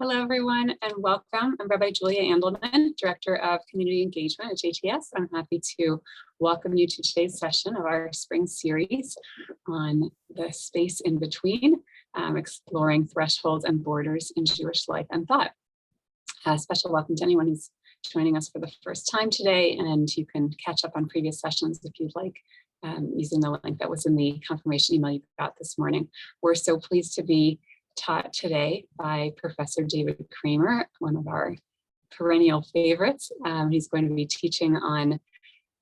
Hello, everyone, and welcome. I'm Rabbi Julia Andelman, Director of Community Engagement at JTS. I'm happy to welcome you to today's session of our spring series on the space in between, exploring thresholds and borders in Jewish life and thought. A special welcome to anyone who's joining us for the first time today, and you can catch up on previous sessions if you'd like, using the link that was in the confirmation email you got this morning. We're so pleased to be taught today by Professor David Kraemer, one of our perennial favorites. He's going to be teaching on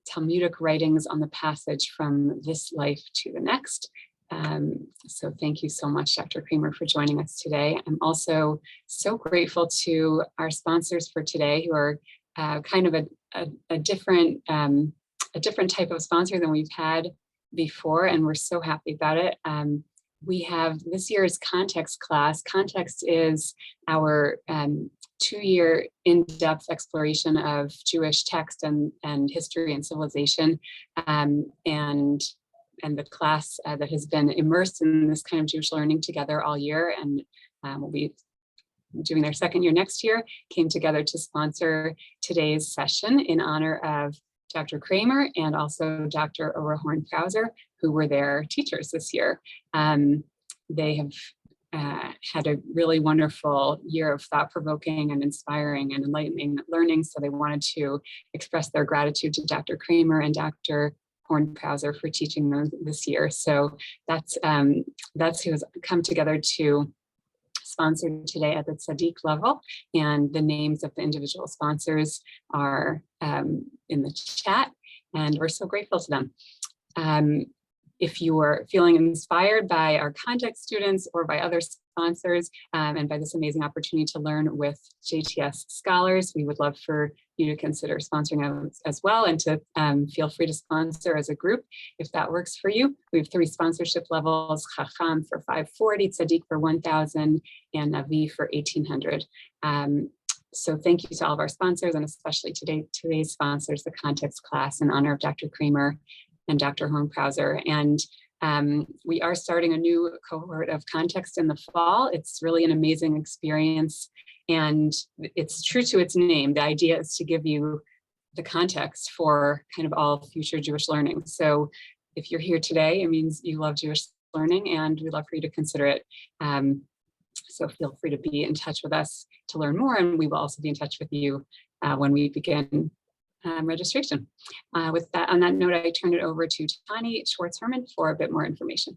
Talmudic writings on the passage from this life to the next. So thank you so much, Dr. Kraemer, for joining us today. I'm also so grateful to our sponsors for today, who are kind of a different type of sponsor than we've had before, and we're so happy about it. We have this year's context class. Context is our 2-year in-depth exploration of Jewish text and history and civilization, and the class that has been immersed in this kind of Jewish learning together all year, and will be doing their second year next year, came together to sponsor today's session in honor of Dr. Kraemer and also Dr. Dora who were their teachers this year. They have had a really wonderful year of thought-provoking and inspiring and enlightening learning, so they wanted to express their gratitude to Dr. Kraemer and Dr. Hornkrauser for teaching them this year. So that's who has come together to sponsor today at the tzaddik level, and the names of the individual sponsors are in the chat, and we're so grateful to them. If you are feeling inspired by our context students or by other sponsors, and by this amazing opportunity to learn with JTS scholars, we would love for you to consider sponsoring us as well, and to feel free to sponsor as a group if that works for you. We have 3 sponsorship levels: Chacham for $540, Tzaddik for $1,000, and Navi for $1,800. So thank you to all of our sponsors, and especially today's sponsors, the context class, in honor of Dr. Kraemer and Dr. Hornkrauser. And we are starting a new cohort of context in the fall. It's really an amazing experience, and it's true to its name. The idea is to give you the context for kind of all future Jewish learning. So if you're here today, it means you love Jewish learning, and we'd love for you to consider it. So feel free to be in touch with us to learn more, and we will also be in touch with you when we begin registration. With that, on that note, I turn it over to Tani Schwartz-Herman for a bit more information.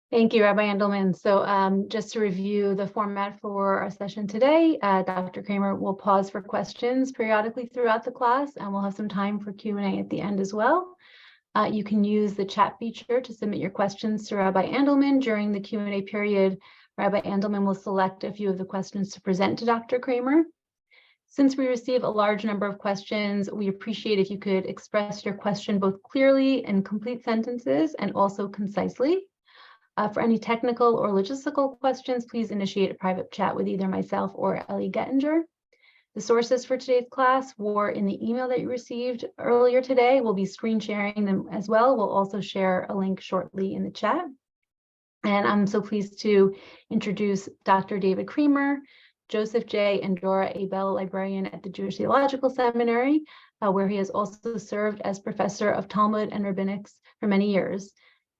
Thank you, Rabbi Andelman. So just to review the format for our session today, Dr. Kraemer will pause for questions periodically throughout the class, and we'll have some time for Q&A at the end as well. You can use the chat feature to submit your questions to Rabbi Andelman during the Q&A period. Rabbi Andelman will select a few of the questions to present to Dr. Kraemer. Since we receive a large number of questions, we appreciate if you could express your question both clearly in complete sentences and also concisely. For any technical or logistical questions, please initiate a private chat with either myself or Ellie Gettinger. The sources for today's class were in the email that you received earlier today. We'll be screen sharing them as well. We'll also share a link shortly in the chat. And I'm so pleased to introduce Dr. David Kraemer, Joseph J. and Dora Abbell Librarian at the Jewish Theological Seminary, where he has also served as professor of Talmud and Rabbinics for many years.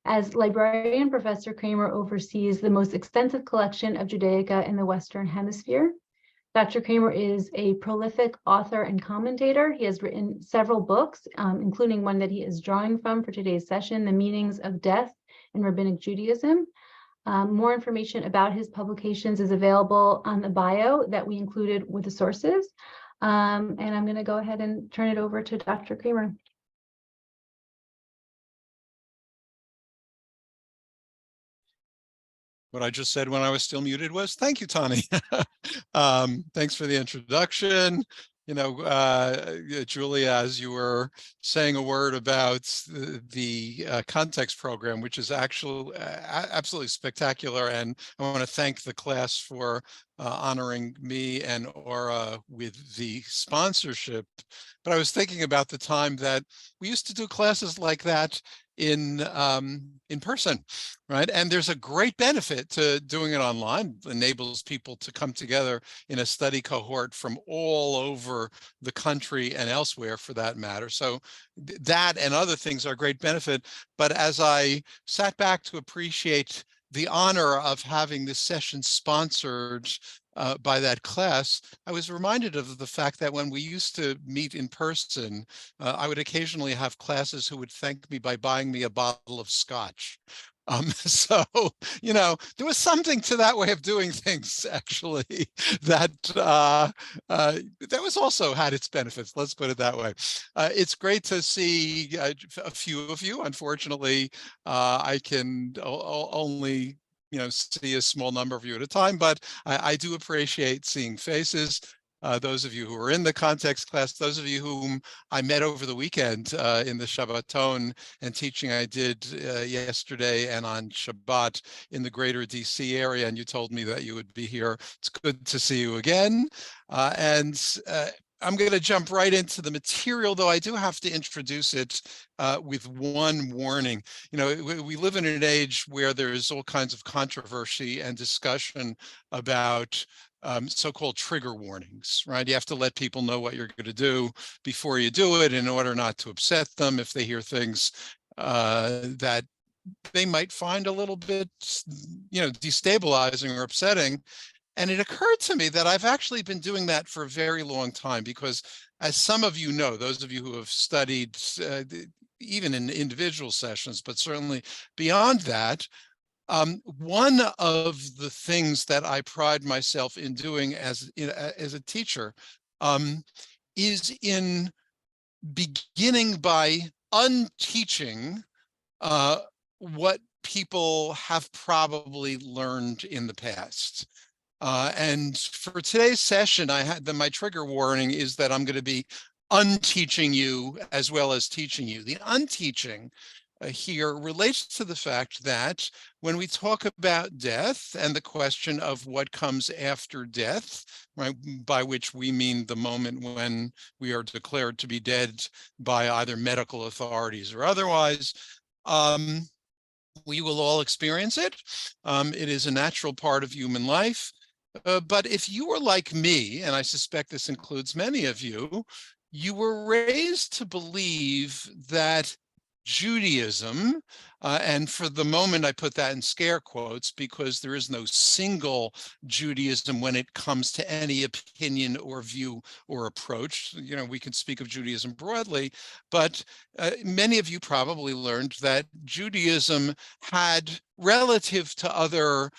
As librarian, Professor Kraemer oversees the most extensive collection of Judaica in the Western Hemisphere. Dr. Kraemer is a prolific author and commentator. He has written several books, including one that he is drawing from for today's session, The Meanings of Death in Rabbinic Judaism. More information about his publications is available on the bio that we included with the sources. And I'm going to go ahead and turn it over to Dr. Kraemer. What I just said when I was still muted was, thank you, Tani. Thanks for the introduction. You know, Julia, as you were saying a word about the context program, which is actually absolutely spectacular, and I want to thank the class for honoring me and Aura with the sponsorship. But I was thinking about the time that we used to do classes like that in person, right? And there's a great benefit to doing it online. It enables people to come together in a study cohort from all over the country and elsewhere, for that matter. So that and other things are a great benefit. But as I sat back to appreciate the honor of having this session sponsored by that class, I was reminded of the fact that when we used to meet in person, I would occasionally have classes who would thank me by buying me a bottle of scotch. So, there was something to that way of doing things, actually, that that was also had its benefits. Let's put it that way. It's great to see a few of you. Unfortunately, I can only see a small number of you at a time, but I do appreciate seeing faces. Those of you who are in the context class, those of you whom I met over the weekend in the Shabbaton and teaching I did yesterday and on Shabbat in the greater DC area, and you told me that you would be here. It's good to see you again. I'm going to jump right into the material, though I do have to introduce it with one warning. We live in an age where there's all kinds of controversy and discussion about so-called trigger warnings, right? You have to let people know what you're going to do before you do it in order not to upset them if they hear things that they might find a little bit, destabilizing or upsetting. And it occurred to me that I've actually been doing that for a very long time, because as some of you know, those of you who have studied even in individual sessions, but certainly beyond that, one of the things that I pride myself in doing as a teacher is in beginning by unteaching what people have probably learned in the past. And for today's session, my trigger warning is that I'm going to be unteaching you as well as teaching you. The unteaching here relates to the fact that when we talk about death and the question of what comes after death, right, by which we mean the moment when we are declared to be dead by either medical authorities or otherwise, we will all experience it. It is a natural part of human life. But if you are like me, and I suspect this includes many of you, you were raised to believe that Judaism, and for the moment I put that in scare quotes because there is no single Judaism when it comes to any opinion or view or approach. We can speak of Judaism broadly, but many of you probably learned that Judaism had, relative to other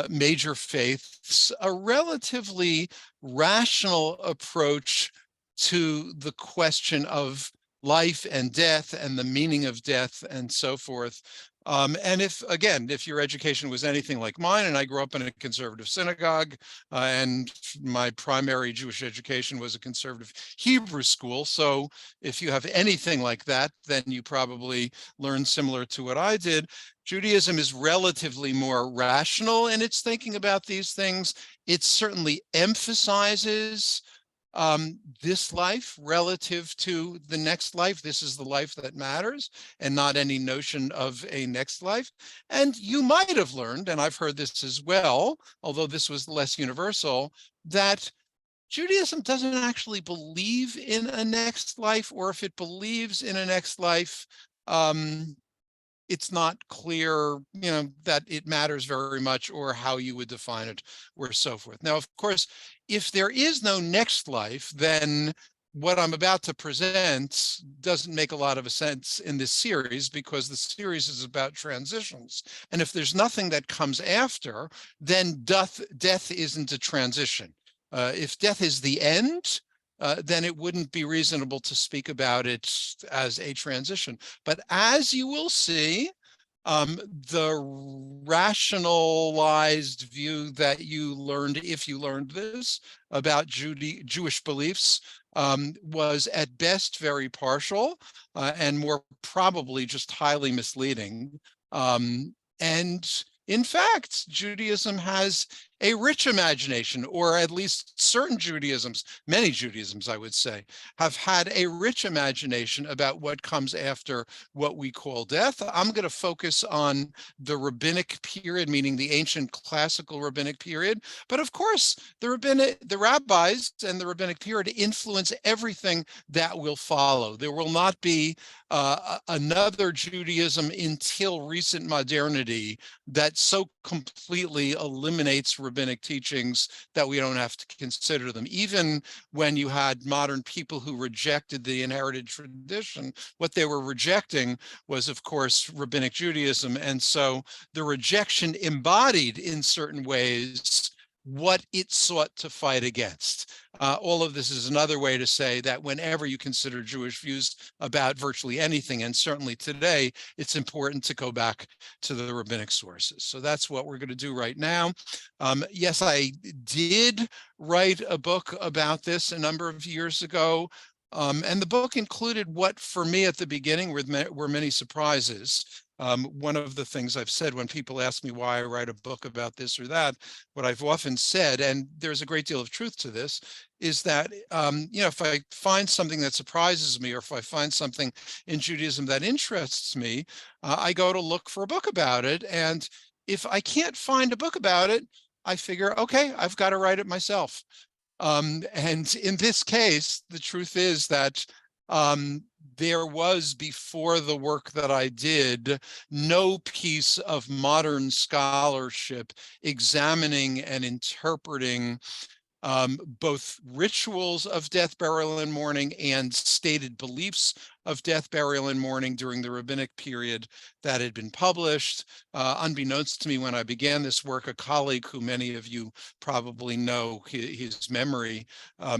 major faiths, a relatively rational approach to the question of life and death and the meaning of death and so forth. And if your education was anything like mine, and I grew up in a conservative synagogue, and my primary Jewish education was a conservative Hebrew school. So if you have anything like that, then you probably learned similar to what I did. Judaism is relatively more rational in its thinking about these things. It certainly emphasizes this life relative to the next life. This is the life that matters, and not any notion of a next life. And you might have learned, and I've heard this as well, although this was less universal, that Judaism doesn't actually believe in a next life, or if it believes in a next life, it's not clear, that it matters very much, or how you would define it, or so forth. Now, of course, if there is no next life, then what I'm about to present doesn't make a lot of sense in this series, because the series is about transitions. And if there's nothing that comes after, then death isn't a transition. If death is the end, then it wouldn't be reasonable to speak about it as a transition. But as you will see, the rationalized view that you learned, if you learned this, about Jewish beliefs was at best very partial, and more probably just highly misleading. And in fact, Judaism has a rich imagination, or at least certain Judaisms, many Judaisms, I would say, have had a rich imagination about what comes after what we call death. I'm going to focus on the rabbinic period, meaning the ancient classical rabbinic period. But of course, the rabbis and the rabbinic period influence everything that will follow. There will not be another Judaism until recent modernity that so completely eliminates rabbinic teachings that we don't have to consider them. Even when you had modern people who rejected the inherited tradition, what they were rejecting was, of course, rabbinic Judaism. And so the rejection embodied in certain ways what it sought to fight against. All of this is another way to say that whenever you consider Jewish views about virtually anything, and certainly today, it's important to go back to the rabbinic sources. So that's what we're going to do right now. Yes, I did write a book about this a number of years ago. And the book included what, for me at the beginning, were many surprises. One of the things I've said when people ask me why I write a book about this or that, what I've often said, and there's a great deal of truth to this, is that, if I find something that surprises me, or if I find something in Judaism that interests me, I go to look for a book about it. And if I can't find a book about it, I figure, okay, I've got to write it myself. And in this case, the truth is that there was, before the work that I did, no piece of modern scholarship examining and interpreting both rituals of death, burial, and mourning and stated beliefs of death, burial, and mourning during the rabbinic period that had been published. Unbeknownst to me, when I began this work, a colleague who many of you probably know his memory,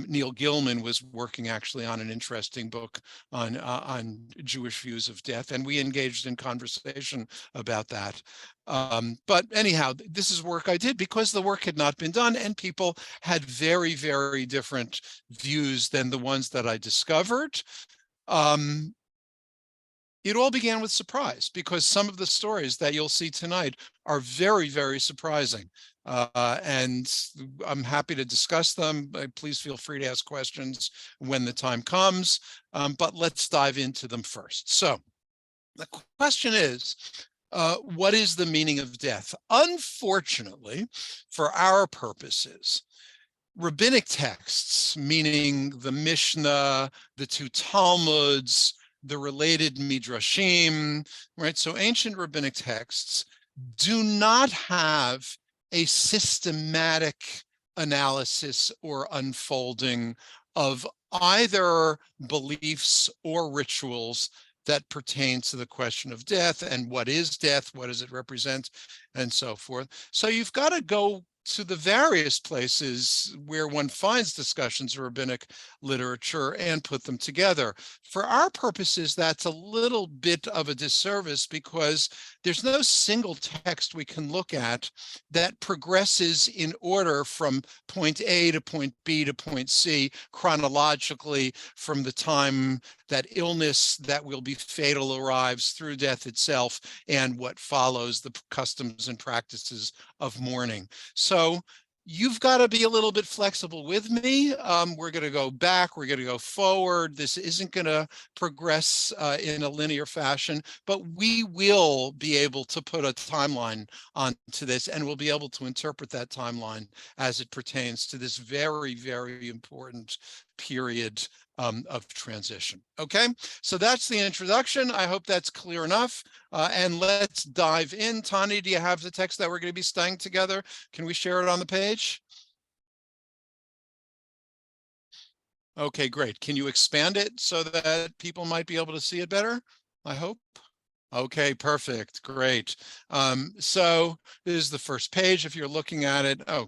Neil Gilman, was working actually on an interesting book on Jewish views of death, and we engaged in conversation about that. But anyhow, this is work I did because the work had not been done, and people had very, very different views than the ones that I discovered. It all began with surprise, because some of the stories that you'll see tonight are very, very surprising. And I'm happy to discuss them. Please feel free to ask questions when the time comes, but let's dive into them first. So the question is, what is the meaning of death? Unfortunately, for our purposes, rabbinic texts, meaning the Mishnah, the two Talmuds, the related Midrashim, right? So ancient rabbinic texts do not have a systematic analysis or unfolding of either beliefs or rituals that pertain to the question of death and what is death, what does it represent, and so forth. So you've got to go to the various places where one finds discussions of rabbinic literature and put them together. For our purposes, that's a little bit of a disservice, because there's no single text we can look at that progresses in order from point A to point B to point C chronologically, from the time that illness that will be fatal arrives through death itself and what follows, the customs and practices of mourning. So you've got to be a little bit flexible with me. We're going to go back, we're going to go forward. This isn't going to progress in a linear fashion, but we will be able to put a timeline onto this, and we'll be able to interpret that timeline as it pertains to this very, very important period of transition. Okay, so that's the introduction. I hope that's clear enough. And let's dive in. Tani, do you have the text that we're going to be studying together? Can we share it on the page? Okay, great. Can you expand it so that people might be able to see it better? I hope. Okay, perfect. Great. So this is the first page. If you're looking at it, oh,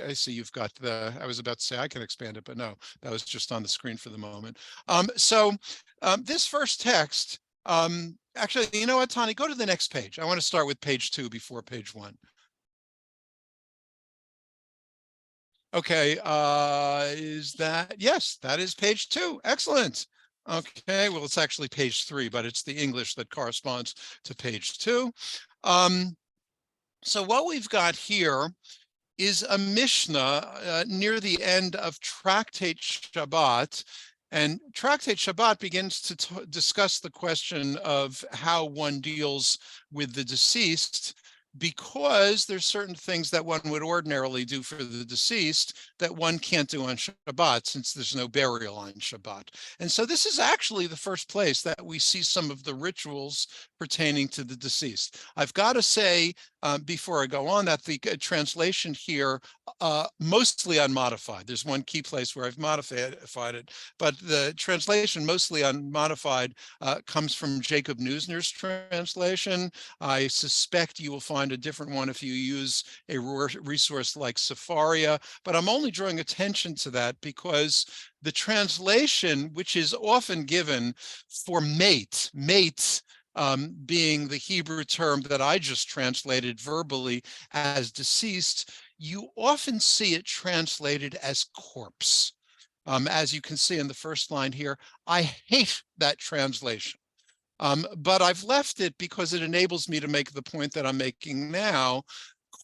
I see you've got I was about to say I can expand it, but no, that was just on the screen for the moment. This first text, actually, you know what, Tani, go to the next page. I want to start with page 2 before page 1. Okay, yes, that is page 2. Excellent. Okay, well, it's actually page 3, but it's the English that corresponds to page 2. So what we've got here is a Mishnah near the end of Tractate Shabbat. And Tractate Shabbat begins to discuss the question of how one deals with the deceased, because there's certain things that one would ordinarily do for the deceased that one can't do on Shabbat, since there's no burial on Shabbat. And so this is actually the first place that we see some of the rituals pertaining to the deceased. I've got to say, before I go on, that the translation here, mostly unmodified. There's one key place where I've modified it, but the translation, mostly unmodified, comes from Jacob Neusner's translation. I suspect you will find a different one if you use a resource like Safaria, but I'm only drawing attention to that because the translation, which is often given for mate, being the Hebrew term that I just translated verbally as deceased, you often see it translated as corpse. As you can see in the first line here, I hate that translation. But I've left it because it enables me to make the point that I'm making now.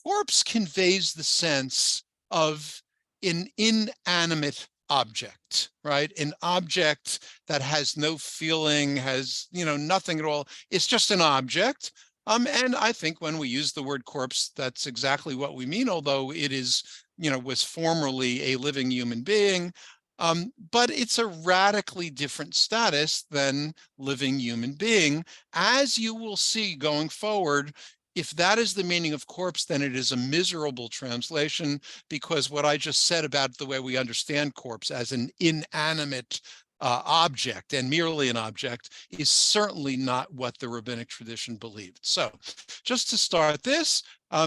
Corpse conveys the sense of an inanimate object, right? An object that has no feeling, has, nothing at all. It's just an object. And I think when we use the word corpse, that's exactly what we mean, although it is, was formerly a living human being. But it's a radically different status than living human being. As you will see going forward, if that is the meaning of corpse, then it is a miserable translation, because what I just said about the way we understand corpse as an inanimate object and merely an object is certainly not what the rabbinic tradition believed. So just to start this,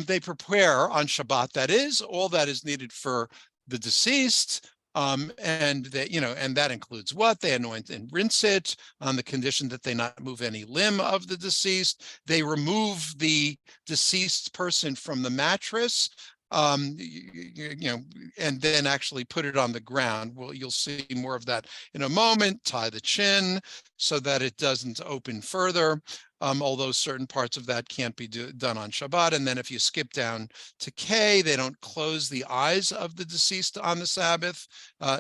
they prepare on Shabbat, that is, all that is needed for the deceased. And that includes what? They anoint and rinse it on the condition that they not move any limb of the deceased. They remove the deceased person from the mattress, and then actually put it on the ground. Well, you'll see more of that in a moment. Tie the chin so that it doesn't open further, although certain parts of that can't be done on Shabbat. And then if you skip down to K, they don't close the eyes of the deceased on the Sabbath,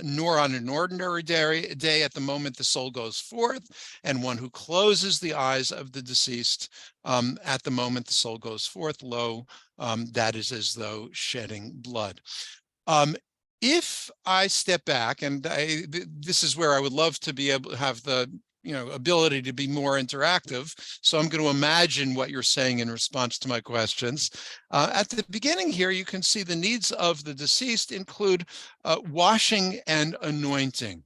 nor on an ordinary day at the moment the soul goes forth. And one who closes the eyes of the deceased at the moment the soul goes forth, lo, that is as though shedding blood. If I step back, and this is where I would love to be able to have the ability to be more interactive. So I'm going to imagine what you're saying in response to my questions. At the beginning here, you can see the needs of the deceased include washing and anointing.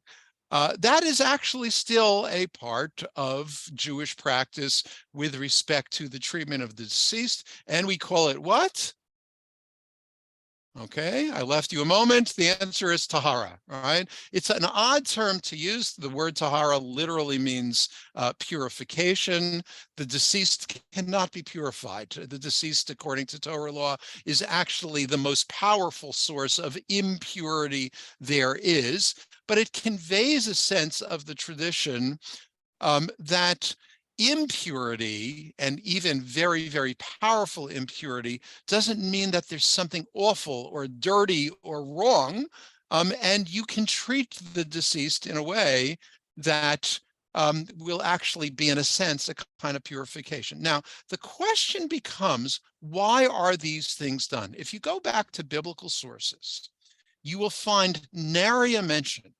That is actually still a part of Jewish practice with respect to the treatment of the deceased. And we call it what? Okay, I left you a moment. The answer is tahara, all right? It's an odd term to use. The word tahara literally means purification. The deceased cannot be purified. The deceased, according to Torah law, is actually the most powerful source of impurity there is, but it conveys a sense of the tradition that impurity, and even very, very powerful impurity, doesn't mean that there's something awful or dirty or wrong. And you can treat the deceased in a way that will actually be, in a sense, a kind of purification. Now, the question becomes, why are these things done? If you go back to biblical sources, you will find nary a mention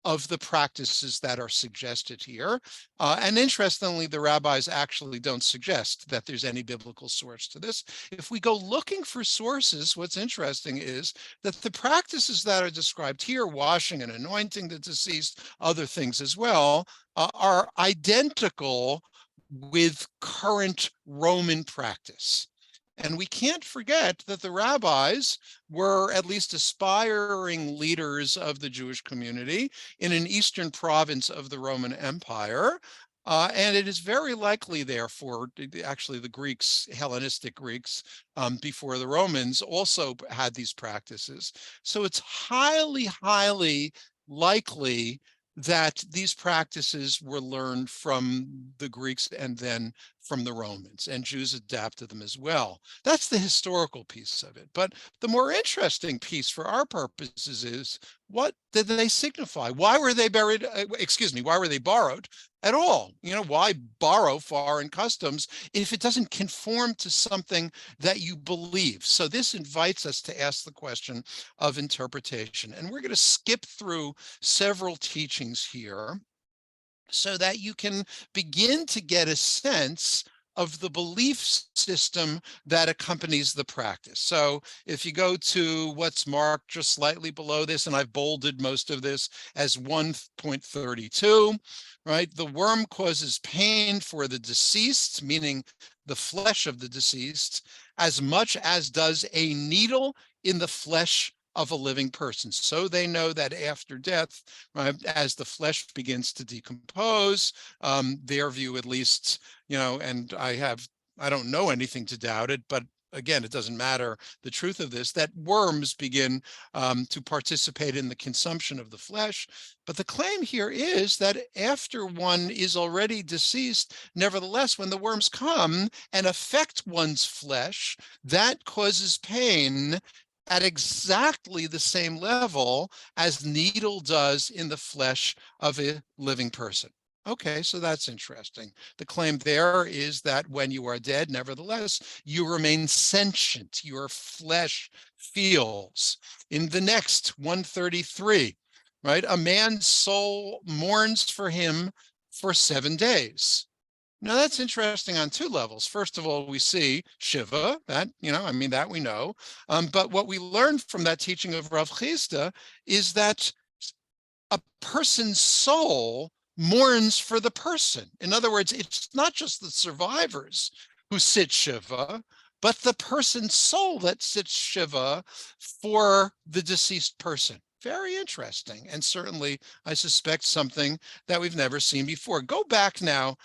of the practices that are suggested here. And interestingly, the rabbis actually don't suggest that there's any biblical source to this. If we go looking for sources, what's interesting is that the practices that are described here, washing and anointing the deceased, other things as well, are identical with current Roman practice. And we can't forget that the rabbis were at least aspiring leaders of the Jewish community in an eastern province of the Roman Empire. And it is very likely, therefore, actually the Greeks, Hellenistic Greeks, before the Romans also had these practices. So it's highly, highly likely that these practices were learned from the Greeks and then from the Romans, and Jews adapted them as well. That's the historical piece of it. But the more interesting piece for our purposes is, what did they signify? Why were they buried? Why were they borrowed at all? Why borrow foreign customs if it doesn't conform to something that you believe? So this invites us to ask the question of interpretation. And we're going to skip through several teachings here so that you can begin to get a sense of the belief system that accompanies the practice. So if you go to what's marked just slightly below this, and I've bolded most of this as 1.32, right? The worm causes pain for the deceased, meaning the flesh of the deceased, as much as does a needle in the flesh of a living person. So they know that after death, right, as the flesh begins to decompose, their view at least, and I don't know anything to doubt it, but again, it doesn't matter the truth of this, that worms begin to participate in the consumption of the flesh. But the claim here is that after one is already deceased, nevertheless, when the worms come and affect one's flesh, that causes pain at exactly the same level as needle does in the flesh of a living person. Okay, so that's interesting. The claim there is that when you are dead, nevertheless, you remain sentient. Your flesh feels. In the next 133, right, a man's soul mourns for him for 7 days. Now that's interesting on two levels. First of all, we see Shiva, that, that we know. But what we learned from that teaching of Rav Chisda is that a person's soul mourns for the person. In other words, it's not just the survivors who sit Shiva, but the person's soul that sits Shiva for the deceased person. Very interesting, and certainly, I suspect, something that we've never seen before. Go back now,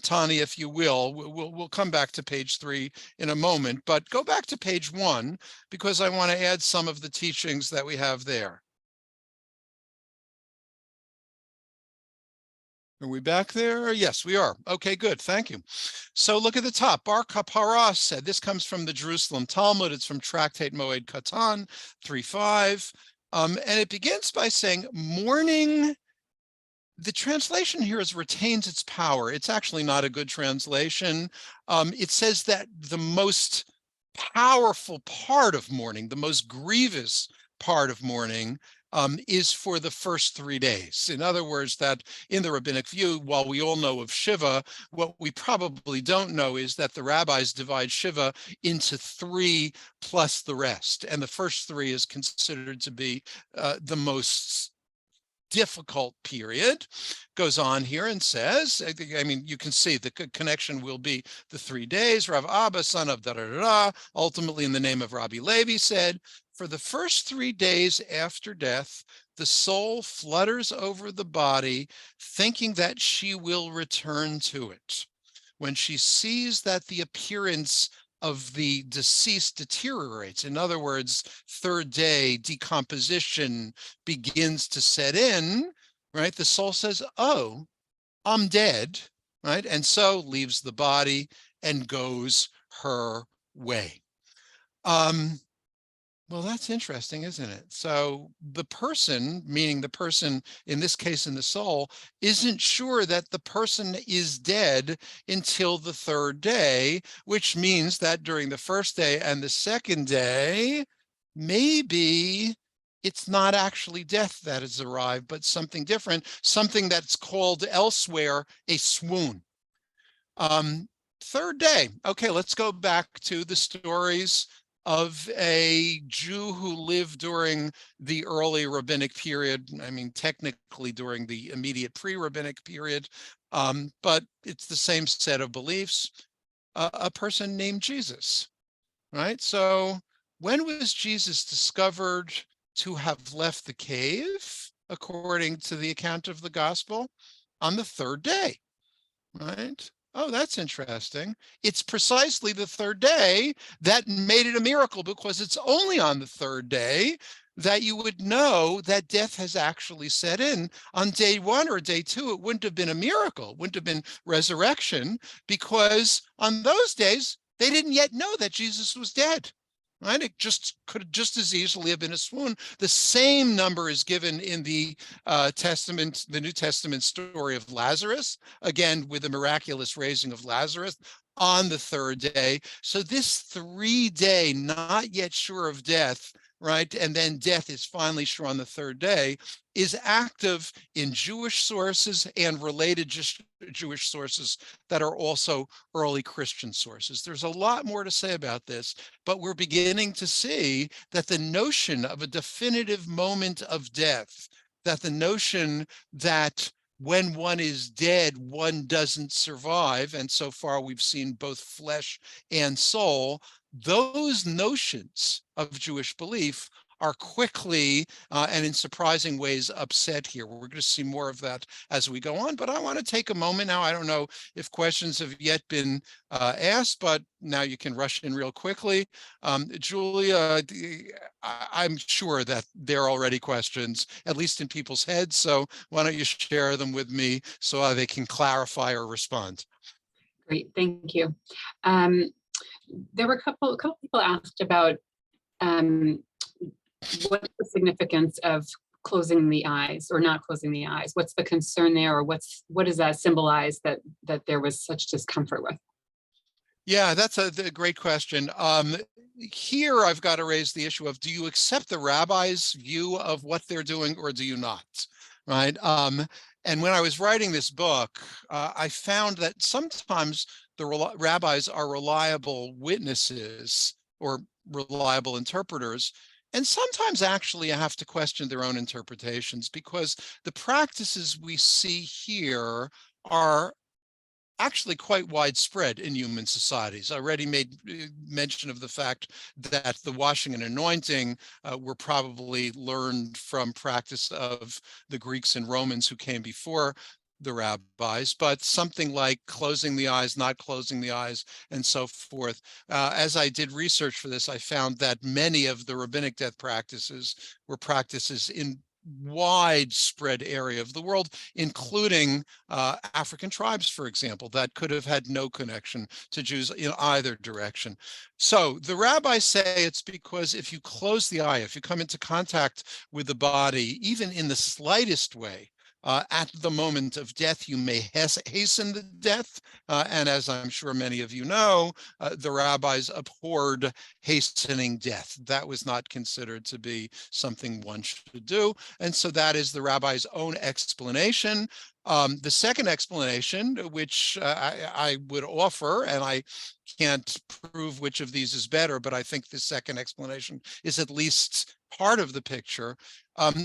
Tani, if you will. We'll come back to page 3 in a moment, but go back to page 1, because I want to add some of the teachings that we have there. Are we back there? Yes, we are. Okay, good. Thank you. So look at the top. Bar Kapara said, this comes from the Jerusalem Talmud. It's from Tractate Moed Katan 3.5. And it begins by saying, mourning. The translation here is retains its power. It's actually not a good translation. It says that the most powerful part of mourning, the most grievous part of mourning, is for the first 3 days. In other words, that in the rabbinic view, while we all know of Shiva, what we probably don't know is that the rabbis divide Shiva into 3 plus the rest. And the first 3 is considered to be the most difficult period. Goes on here and says, you can see the connection will be the 3 days. Rav Abba, son of da-da-da-da, ultimately in the name of Rabbi Levi, said, for the first 3 days after death, the soul flutters over the body, thinking that she will return to it. When she sees that the appearance of the deceased deteriorates, in other words, 3rd day decomposition begins to set in, right? The soul says, oh, I'm dead, right? And so leaves the body and goes her way. Well, that's interesting, isn't it? So the person, meaning the person, in this case in the soul, isn't sure that the person is dead until the 3rd day, which means that during the 1st day and the 2nd day, maybe it's not actually death that has arrived, but something different, something that's called elsewhere a swoon. 3rd day. Okay, let's go back to the stories of a Jew who lived during the early rabbinic period. Technically during the immediate pre-rabbinic period, but it's the same set of beliefs. A person named Jesus, right? So when was Jesus discovered to have left the cave, according to the account of the gospel? On the 3rd day, right? Oh, that's interesting. It's precisely the 3rd day that made it a miracle, because it's only on the 3rd day that you would know that death has actually set in. On day 1 or day 2, it wouldn't have been a miracle, wouldn't have been resurrection, because on those days, they didn't yet know that Jesus was dead. Right? It just could just as easily have been a swoon. The same number is given in the Testament, the New Testament story of Lazarus, again, with the miraculous raising of Lazarus on the 3rd day. So this 3-day, not yet sure of death, right? And then death is finally sure on the 3rd day, is active in Jewish sources and related Jewish sources that are also early Christian sources. There's a lot more to say about this, but we're beginning to see that the notion of a definitive moment of death, that the notion that when one is dead, one doesn't survive, and so far we've seen both flesh and soul, those notions of Jewish belief are quickly and in surprising ways upset here. We're going to see more of that as we go on, but I want to take a moment now. I don't know if questions have yet been asked, but now you can rush in real quickly. Julia, I'm sure that there are already questions, at least in people's heads, so why don't you share them with me so they can clarify or respond? Great, thank you. There were a couple people asked about what's the significance of closing the eyes or not closing the eyes? What's the concern there, or what does that symbolize that there was such discomfort with? Yeah, that's a great question. Here I've got to raise the issue of, do you accept the rabbi's view of what they're doing or do you not, right? And when I was writing this book, I found that sometimes the rabbis are reliable witnesses or reliable interpreters, and sometimes actually I have to question their own interpretations, because the practices we see here are actually quite widespread in human societies. I already made mention of the fact that the washing and anointing were probably learned from practice of the Greeks and Romans who came before the rabbis, but something like closing the eyes, not closing the eyes, and so forth. As I did research for this, I found that many of the rabbinic death practices were practices in widespread area of the world, including African tribes, for example, that could have had no connection to Jews in either direction. So the rabbis say it's because if you close the eye, if you come into contact with the body, even in the slightest way, at the moment of death, you may hasten the death. And as I'm sure many of you know, the rabbis abhorred hastening death. That was not considered to be something one should do. And so that is the rabbi's own explanation. The second explanation, which I would offer, and I can't prove which of these is better, but I think the second explanation is at least part of the picture,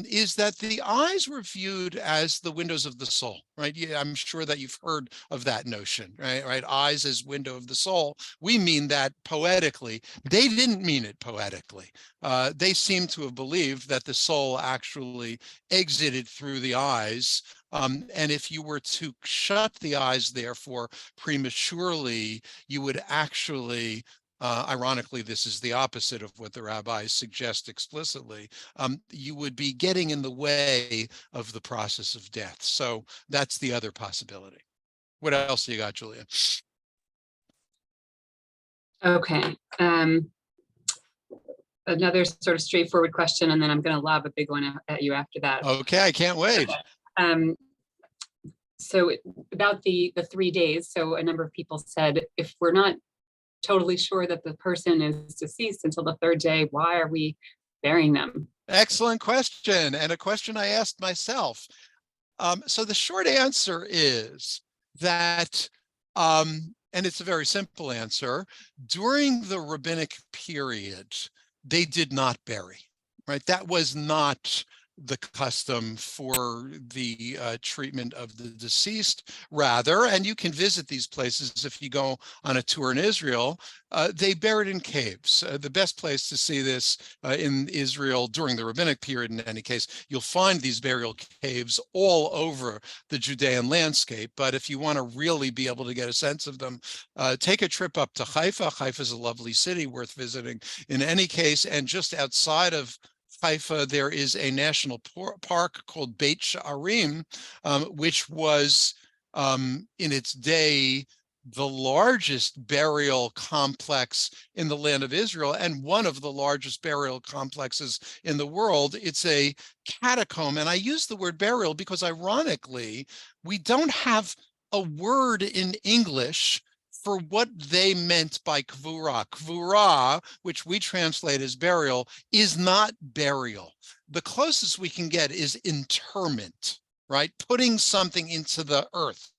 is that the eyes were viewed as the windows of the soul, right? Yeah, I'm sure that you've heard of that notion, right? Eyes as window of the soul. We mean that poetically. They didn't mean it poetically. They seem to have believed that the soul actually exited through the eyes. And if you were to shut the eyes, therefore, prematurely, you would actually, ironically, this is the opposite of what the rabbis suggest explicitly, you would be getting in the way of the process of death. So that's the other possibility. What else do you got, Julia? Okay. Another sort of straightforward question, and then I'm going to lob a big one at you after that. Okay, I can't wait. So about the 3 days, so a number of people said, if we're not totally sure that the person is deceased until the 3rd day, why are we burying them? Excellent question, and a question I asked myself. So the short answer is that, and it's a very simple answer, during the rabbinic period, they did not bury, right? That was not the custom for the treatment of the deceased. Rather, and you can visit these places if you go on a tour in Israel, they buried in caves. The best place to see this in Israel during the rabbinic period, in any case, you'll find these burial caves all over the Judean landscape. But if you want to really be able to get a sense of them, take a trip up to Haifa. Haifa is a lovely city worth visiting in any case. And just outside of Haifa, there is a national park called Beit Sha'arim, which was in its day the largest burial complex in the land of Israel and one of the largest burial complexes in the world. It's a catacomb, and I use the word burial because ironically, we don't have a word in English for what they meant by kvura. Kvura, which we translate as burial, is not burial. The closest we can get is interment, right? Putting something into the earth.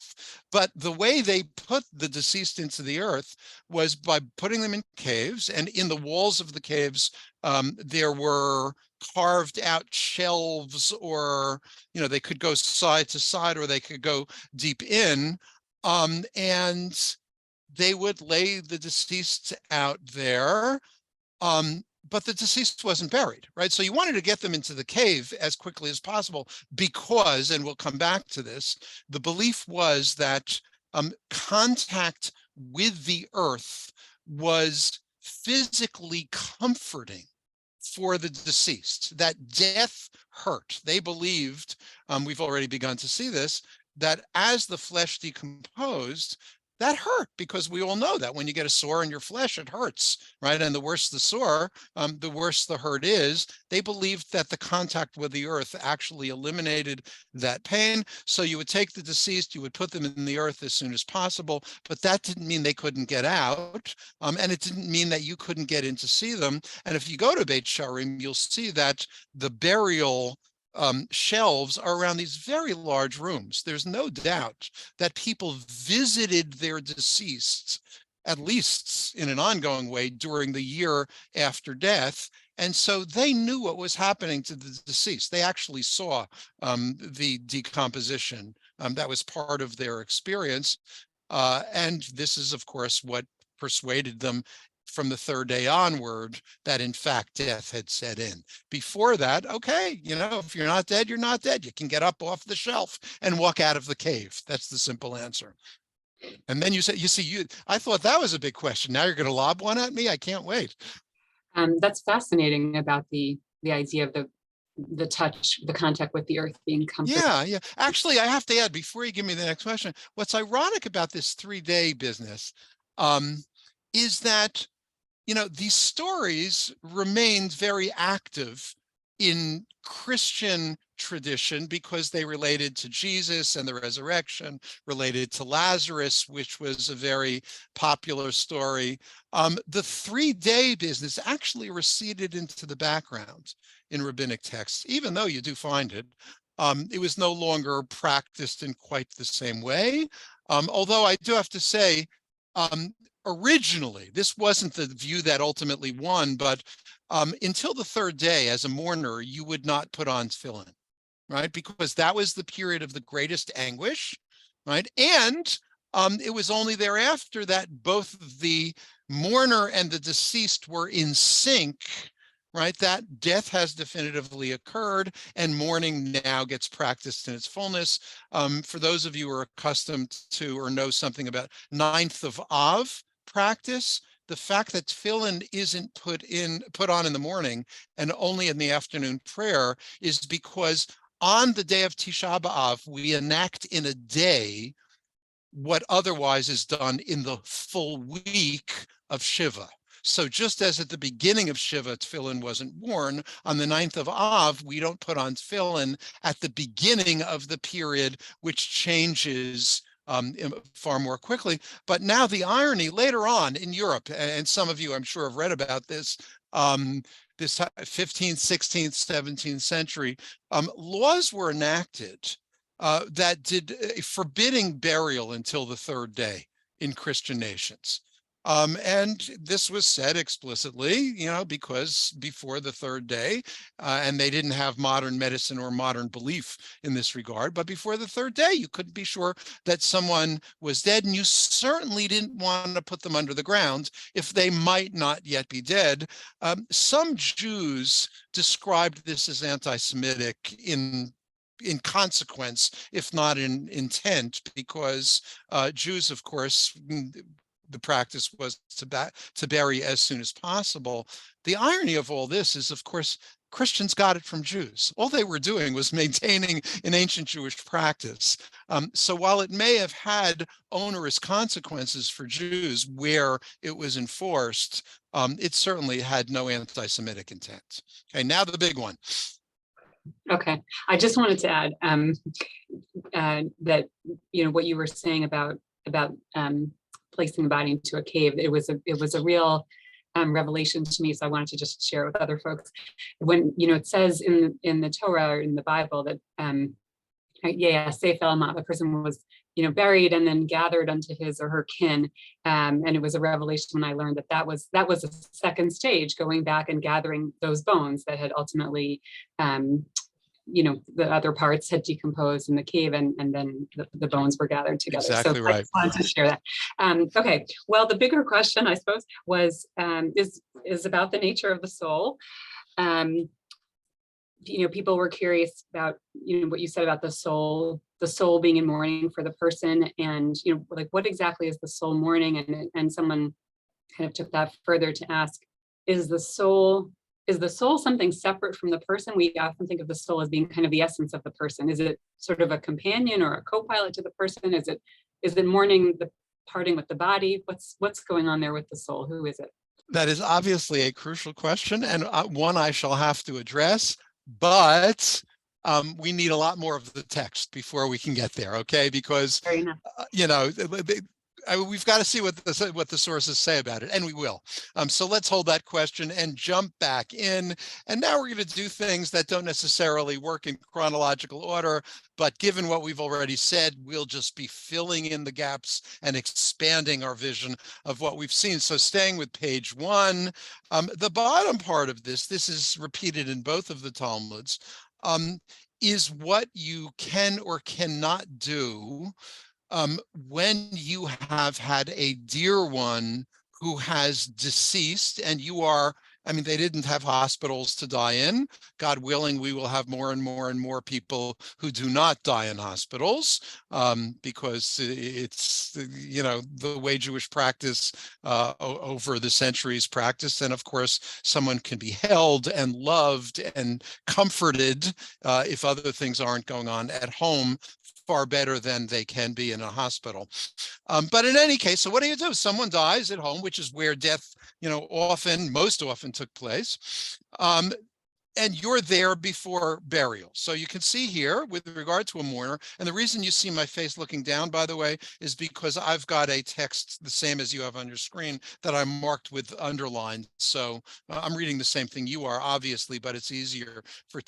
But the way they put the deceased into the earth was by putting them in caves, and in the walls of the caves, there were carved out shelves, or, they could go side to side, or they could go deep in, and they would lay the deceased out there, but the deceased wasn't buried, right? So you wanted to get them into the cave as quickly as possible because, and we'll come back to this, the belief was that contact with the earth was physically comforting for the deceased, that death hurt. They believed, we've already begun to see this, that as the flesh decomposed, that hurt, because we all know that when you get a sore in your flesh, it hurts, right? And the worse the sore, the worse the hurt is. They believed that the contact with the earth actually eliminated that pain. So you would take the deceased, you would put them in the earth as soon as possible, but that didn't mean they couldn't get out. And it didn't mean that you couldn't get in to see them. And if you go to Beit Sha'arim, you'll see that the burial shelves are around these very large rooms. There's no doubt that people visited their deceased, at least in an ongoing way, during the year after death. And so they knew what was happening to the deceased. They actually saw the decomposition. That was part of their experience. And this is, of course, what persuaded them from the third day onward that in fact death had set in. Before that, okay, if you're not dead, you're not dead. You can get up off the shelf and walk out of the cave. That's the simple answer. And then I thought that was a big question. Now you're going to lob one at me? I can't wait. That's fascinating about the idea of the touch, the contact with the earth being comforting. Yeah. Actually, I have to add, before you give me the next question, what's ironic about this 3-day business is that these stories remained very active in Christian tradition because they related to Jesus and the resurrection, related to Lazarus, which was a very popular story. The 3-day business actually receded into the background in rabbinic texts, even though you do find it. It was no longer practiced in quite the same way. Although I do have to say, originally, this wasn't the view that ultimately won, but until the 3rd day, as a mourner, you would not put on tefillin, right? Because that was the period of the greatest anguish, right? And it was only thereafter that both the mourner and the deceased were in sync, right? That death has definitively occurred and mourning now gets practiced in its fullness. For those of you who are accustomed to or know something about 9th of Av practice, the fact that tefillin isn't put on in the morning and only in the afternoon prayer is because on the day of Tisha B'Av, we enact in a day what otherwise is done in the full week of Shiva. So just as at the beginning of Shiva, tefillin wasn't worn, on the 9th of Av, we don't put on tefillin at the beginning of the period, which changes far more quickly. But now the irony later on in Europe, and some of you I'm sure have read about this, this 15th, 16th, 17th century, laws were enacted that did forbidding burial until the 3rd day in Christian nations. And this was said explicitly, because before the 3rd day, and they didn't have modern medicine or modern belief in this regard, but before the 3rd day, you couldn't be sure that someone was dead, and you certainly didn't want to put them under the ground if they might not yet be dead. Some Jews described this as anti-Semitic in consequence, if not in intent, because Jews, of course, the practice was to bury as soon as possible. The irony of all this is, of course, Christians got it from Jews. All they were doing was maintaining an ancient Jewish practice. So while it may have had onerous consequences for Jews where it was enforced, it certainly had no anti-Semitic intent. Okay, now the big one. Okay, I just wanted to add that, what you were saying about placing the body into a cave, it was a real revelation to me. So I wanted to just share it with other folks. When, it says in the Torah or in the Bible that, the person was, buried and then gathered unto his or her kin. And it was a revelation when I learned that was a second stage, going back and gathering those bones that had ultimately, the other parts had decomposed in the cave, and then the bones were gathered together. Exactly right. I just wanted to share that. Okay, well, the bigger question, I suppose, was is about the nature of the soul. People were curious about, what you said about the soul being in mourning for the person, and like, what exactly is the soul mourning? And someone kind of took that further to ask, is the soul something separate from the person? We often think of the soul as being kind of the essence of the person. Is it sort of a companion or a co-pilot to the person? Is it mourning the parting with the body? What's going on there with the soul? Who is it? That is obviously a crucial question, and one I shall have to address, but we need a lot more of the text before we can get there, okay? Because, we've got to see what the sources say about it, and we will. So let's hold that question and jump back in. And now we're going to do things that don't necessarily work in chronological order, but given what we've already said, we'll just be filling in the gaps and expanding our vision of what we've seen. So staying with page 1, the bottom part of this is repeated in both of the Talmuds, is what you can or cannot do when you have had a dear one who has deceased, and they didn't have hospitals to die in. God willing, we will have more and more and more people who do not die in hospitals, because it's, the way Jewish practice over the centuries practiced. And of course, someone can be held and loved and comforted if other things aren't going on at home far better than they can be in a hospital. But in any case, so what do you do? Someone dies at home, which is where death, most often took place. And you're there before burial. So you can see here with regard to a mourner, and the reason you see my face looking down, by the way, is because I've got a text the same as you have on your screen that I marked with underlined. So I'm reading the same thing you are, obviously, but it's easier for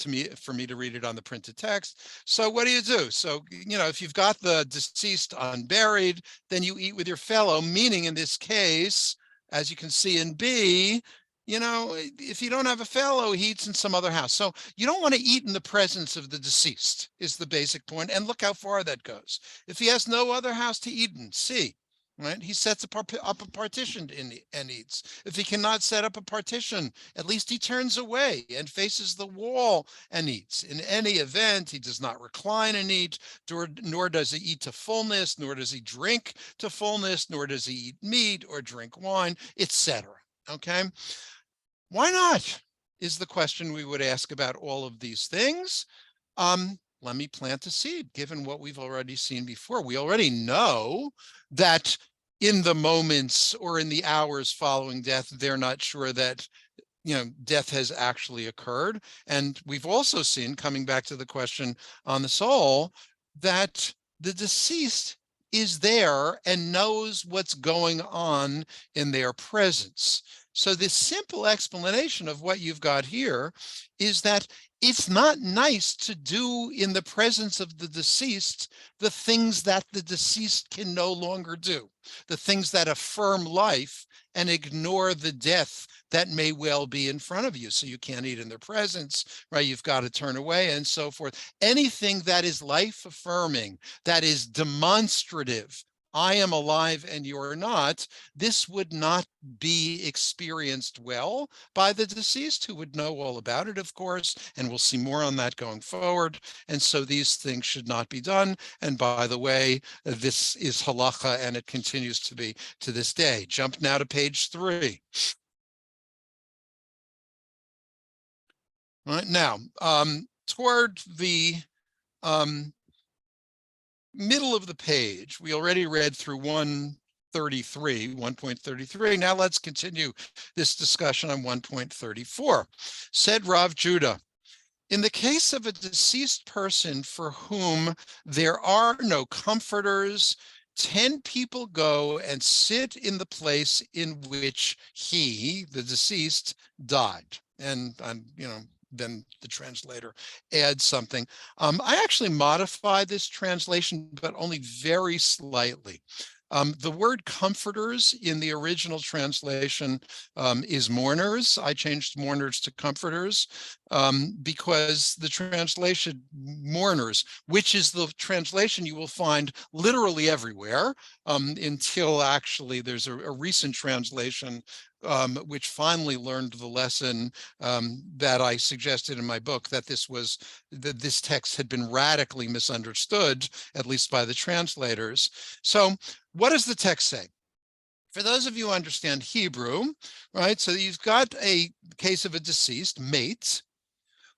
me to read it on the printed text. So what do you do? So, if you've got the deceased unburied, then you eat with your fellow, meaning in this case, as you can see in B, if you don't have a fellow, he eats in some other house. So you don't want to eat in the presence of the deceased is the basic point. And look how far that goes. If he has no other house to eat in, C, right? He sets up a partition and eats. If he cannot set up a partition, at least he turns away and faces the wall and eats. In any event, he does not recline and eat, nor does he eat to fullness, nor does he drink to fullness, nor does he eat meat or drink wine, etc. Okay? Why not, is the question we would ask about all of these things. Let me plant a seed, given what we've already seen before. We already know that in the moments or in the hours following death, they're not sure that, death has actually occurred. And we've also seen, coming back to the question on the soul, that the deceased is there and knows what's going on in their presence. So this simple explanation of what you've got here is that it's not nice to do in the presence of the deceased the things that the deceased can no longer do, the things that affirm life and ignore the death that may well be in front of you. So you can't eat in their presence, right? You've got to turn away and so forth. Anything that is life affirming, that is demonstrative I am alive and you're not, this would not be experienced well by the deceased, who would know all about it, of course, and we'll see more on that going forward. And so these things should not be done. And by the way, this is halacha, and it continues to be to this day. Jump now to page 3. All right, now, toward the middle of the page, we already read through 1.33. Now let's continue this discussion on 1.34. Said Rav Judah, in the case of a deceased person for whom there are no comforters, 10 people go and sit in the place in which he, the deceased, died. And then the translator adds something. I actually modified this translation, but only very slightly. The word comforters in the original translation is mourners. I changed mourners to comforters because the translation mourners, which is the translation you will find literally everywhere, until actually there's a recent translation which finally learned the lesson that I suggested in my book, that this text had been radically misunderstood, at least by the translators. So what does the text say? For those of you who understand Hebrew, right? So you've got a case of a deceased mate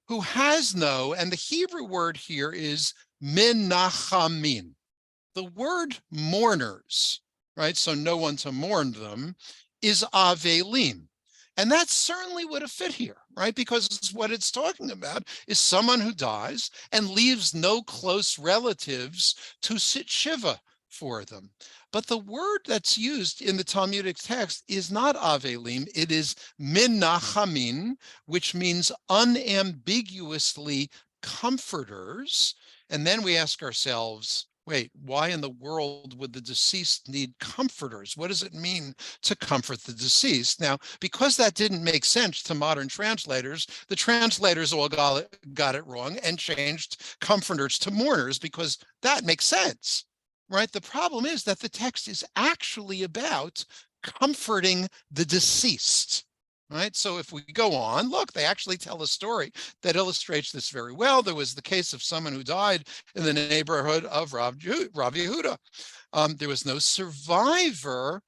who has no, and the Hebrew word here is menachamin. The word mourners, right? So no one to mourn them, is avelim. And that certainly would have fit here, right? Because what it's talking about is someone who dies and leaves no close relatives to sit shiva for them. But the word that's used in the Talmudic text is not avelim, it is menachamin, which means unambiguously comforters. And then we ask ourselves, wait, why in the world would the deceased need comforters? What does it mean to comfort the deceased? Now, because that didn't make sense to modern translators, the translators all got it wrong and changed comforters to mourners, because that makes sense, right? The problem is that the text is actually about comforting the deceased. Right. So if we go on, look, they actually tell a story that illustrates this very well. There was the case of someone who died in the neighborhood of Rav Yehuda. There was no survivor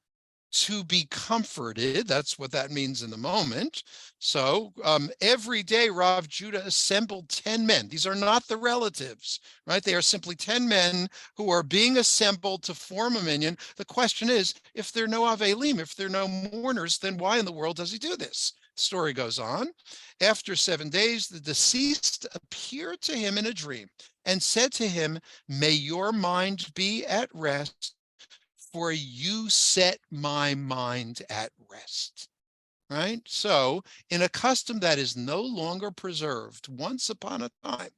to be comforted. That's what that means in the moment. So every day Rav Judah assembled 10 men. These are not the relatives, right? They are simply 10 men who are being assembled to form a minyan. The question is, if there are no avelim, if there are no mourners, then why in the world does he do this? The story goes on. After 7 days, the deceased appeared to him in a dream and said to him, "May your mind be at rest, for you set my mind at rest." Right? So in a custom that is no longer preserved, once upon a time,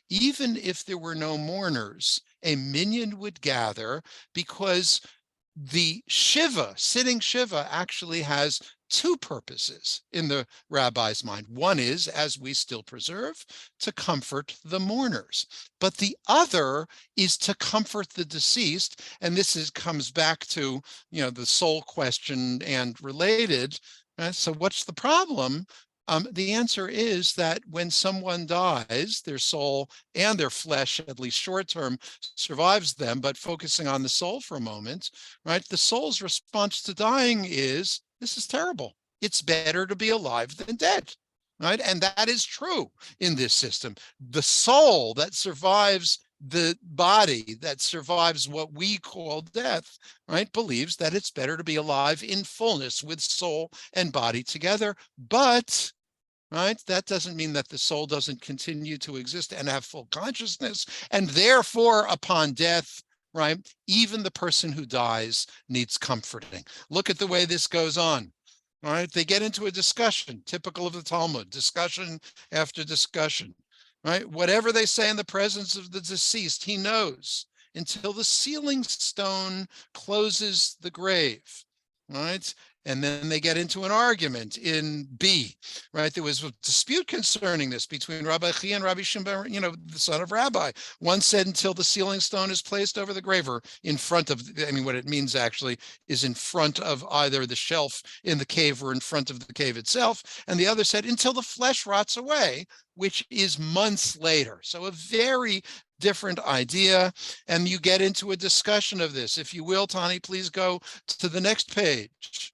even if there were no mourners, a minyan would gather, because the shiva, sitting shiva, actually has two purposes in the rabbi's mind. One is, as we still preserve, to comfort the mourners, but the other is to comfort the deceased. And this comes back to, the soul question and related. So what's the problem? The answer is that when someone dies, their soul and their flesh, at least short term, survives them. But focusing on the soul for a moment, right? The soul's response to dying is, this is terrible. It's better to be alive than dead, right? And that is true in this system. The soul that survives the body, that survives what we call death, right, believes that it's better to be alive in fullness with soul and body together. But right, that doesn't mean that the soul doesn't continue to exist and have full consciousness. And therefore, upon death, right, even the person who dies needs comforting. Look at the way this goes on. All right, they get into a discussion, typical of the Talmud, discussion after discussion. Right, whatever they say in the presence of the deceased, he knows, until the sealing stone closes the grave. Right, And then they get into an argument in B, right? There was a dispute concerning this between Rabbi Chi and Rabbi Shimon, the son of Rabbi. One said until the sealing stone is placed over the grave, or in front of, what it means actually is in front of either the shelf in the cave or in front of the cave itself. And the other said until the flesh rots away, which is months later. So a very different idea. And you get into a discussion of this. If you will, Tani, please go to the next page.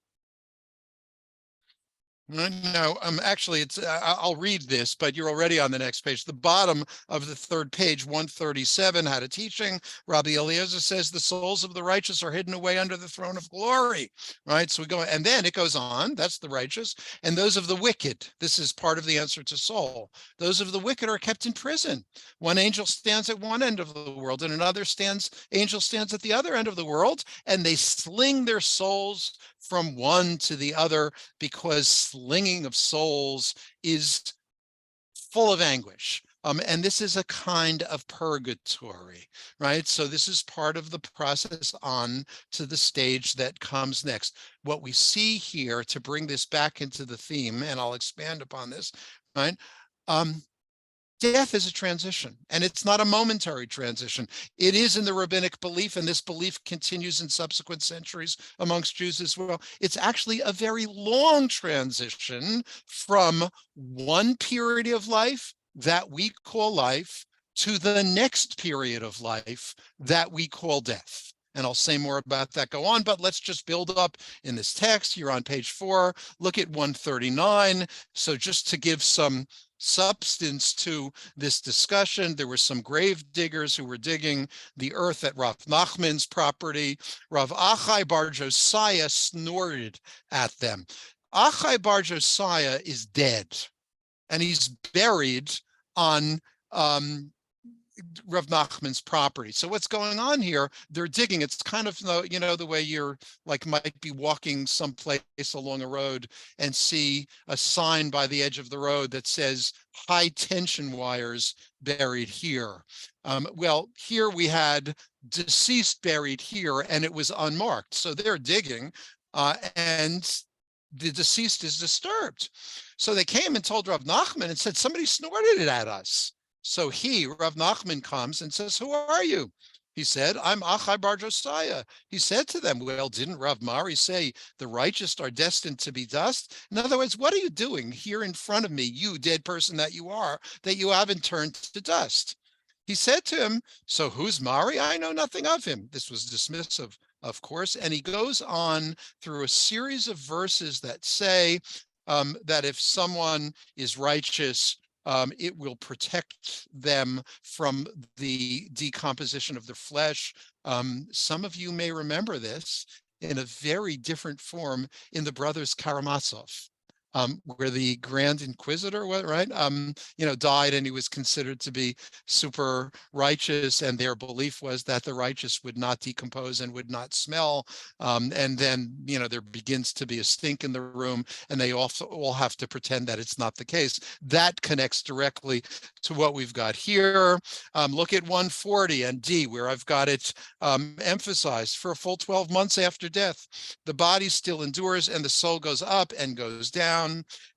No, actually, I'll read this, but you're already on the next page. The bottom of the third page, 137, How to Teaching. Rabbi Eliezer says the souls of the righteous are hidden away under the throne of glory, right? So we go, and then it goes on, that's the righteous, and those of the wicked. This is part of the answer to soul. Those of the wicked are kept in prison. One angel stands at one end of the world, and another angel stands at the other end of the world, and they sling their souls from one to the other, because slinging of souls is full of anguish. And this is a kind of purgatory, right? So this is part of the process on to the stage that comes next. What we see here, to bring this back into the theme, and I'll expand upon this, right? Death is a transition, and it's not a momentary transition. It is in the rabbinic belief, and this belief continues in subsequent centuries amongst Jews as well. It's actually a very long transition from one period of life that we call life to the next period of life that we call death. And I'll say more about that, go on, but let's just build up in this text. You're on page 4, look at 139. So just to give some substance to this discussion, there were some grave diggers who were digging the earth at Rav Nachman's property. Rav Achai Bar Josiah snorted at them. Achai Bar Josiah is dead, and he's buried on Rav Nachman's property. So what's going on here? They're digging. It's kind of, the way you're might be walking someplace along a road and see a sign by the edge of the road that says high tension wires buried here. Well, here we had deceased buried here, and it was unmarked. So they're digging, and the deceased is disturbed. So they came and told Rav Nachman and said, somebody snorted it at us. So Rav Nachman, comes and says, who are you? He said, I'm Achai Bar Josiah. He said to them, well, didn't Rav Mari say the righteous are destined to be dust? In other words, what are you doing here in front of me, you dead person that you are, that you haven't turned to dust? He said to him, so who's Mari? I know nothing of him. This was dismissive, of course. And he goes on through a series of verses that say that if someone is righteous, it will protect them from the decomposition of their flesh. Some of you may remember this in a very different form in the brothers Karamazov, where the Grand Inquisitor, right, died, and he was considered to be super righteous, and their belief was that the righteous would not decompose and would not smell. And then, there begins to be a stink in the room, and they also all have to pretend that it's not the case. That connects directly to what we've got here. Look at 140 and D, where I've got it emphasized. For a full 12 months after death, the body still endures, and the soul goes up and goes down.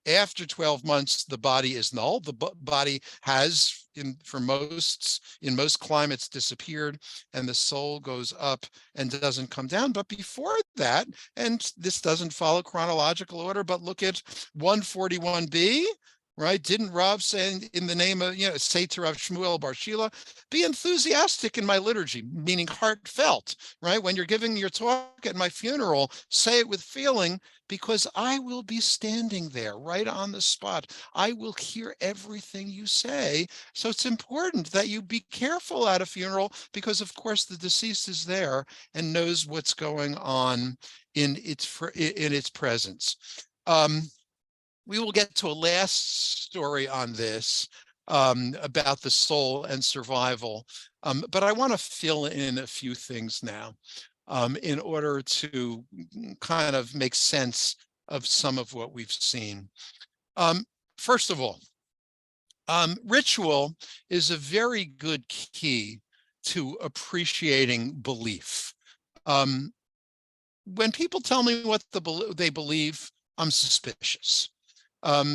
After 12 months, the body is null. The body has, in most climates, disappeared, and the soul goes up and doesn't come down. But before that, and this doesn't follow chronological order, but look at 141b. Right? Didn't Rav say in the name of, say to Rav Shmuel Bar Shila, be enthusiastic in my liturgy, meaning heartfelt, right? When you're giving your talk at my funeral, say it with feeling, because I will be standing there right on the spot. I will hear everything you say. So it's important that you be careful at a funeral, because of course the deceased is there and knows what's going on in its presence. We will get to a last story on this about the soul and survival, but I want to fill in a few things now in order to kind of make sense of some of what we've seen. First of all, ritual is a very good key to appreciating belief. when people tell me what they believe, I'm suspicious.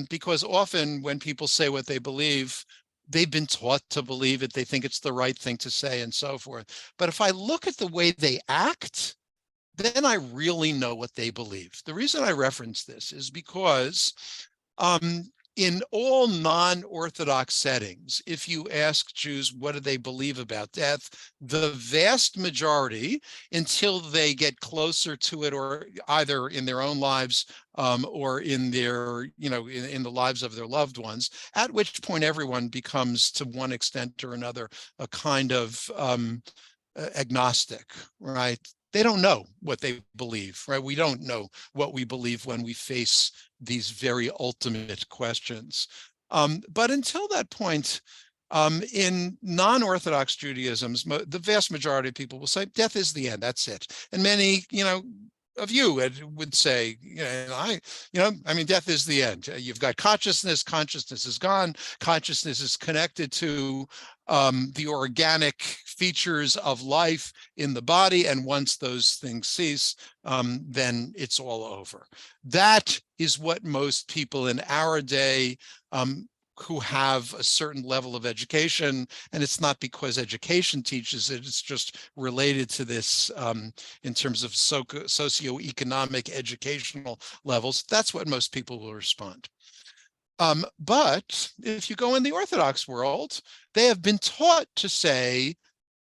Because often when people say what they believe, they've been taught to believe it. They think it's the right thing to say and so forth. But if I look at the way they act, then I really know what they believe. The reason I reference this is because in all non-Orthodox settings, if you ask Jews what do they believe about death, the vast majority, until they get closer to it, or either in their own lives or in their, in the lives of their loved ones, at which point everyone becomes, to one extent or another, a kind of agnostic, right? They don't know what they believe, right? We don't know what we believe when we face these very ultimate questions. But until that point, in non-Orthodox Judaisms, the vast majority of people will say death is the end. That's it. And many, of you would say, death is the end. You've got consciousness. Consciousness is gone. Consciousness is connected to the organic features of life in the body. And once those things cease, then it's all over. That is what most people in our day who have a certain level of education, and it's not because education teaches it, it's just related to this in terms of socioeconomic educational levels. That's what most people will respond. But if you go in the Orthodox world, they have been taught to say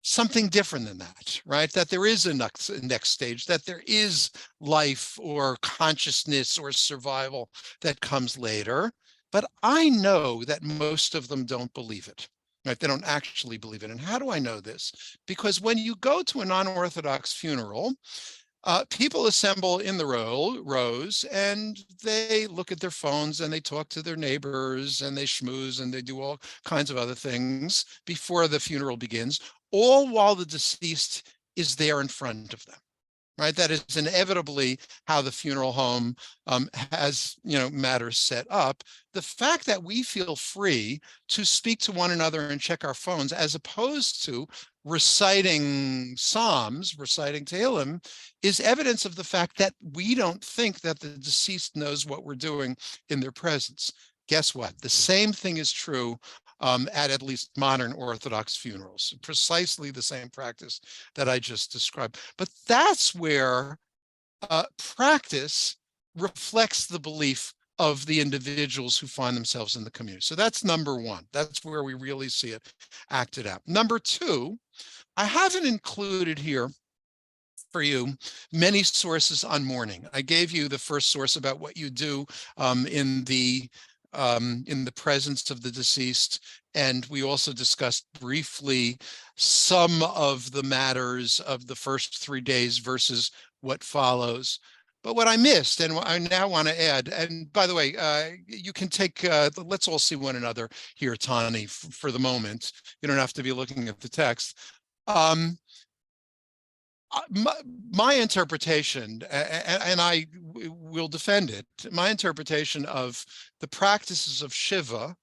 something different than that, right? That there is a next stage, that there is life or consciousness or survival that comes later. But I know that most of them don't believe it, right? They don't actually believe it. And how do I know this? Because when you go to a non-Orthodox funeral, people assemble in the rows and they look at their phones and they talk to their neighbors and they schmooze and they do all kinds of other things before the funeral begins, all while the deceased is there in front of them. Right, that is inevitably how the funeral home has, matters set up. The fact that we feel free to speak to one another and check our phones, as opposed to reciting Psalms, reciting Tehillim, is evidence of the fact that we don't think that the deceased knows what we're doing in their presence. Guess what? The same thing is true at least modern Orthodox funerals, precisely the same practice that I just described. But that's where practice reflects the belief of the individuals who find themselves in the community. So that's number one. That's where we really see it acted out. Number two, I haven't included here for you many sources on mourning. I gave you the first source about what you do in the presence of the deceased. And we also discussed briefly some of the matters of the first 3 days versus what follows. But what I missed, and I now want to add, and by the way, you can take, let's all see one another here, Tani, for the moment. You don't have to be looking at the text. My interpretation, and I will defend it, my interpretation of the practices of Shiva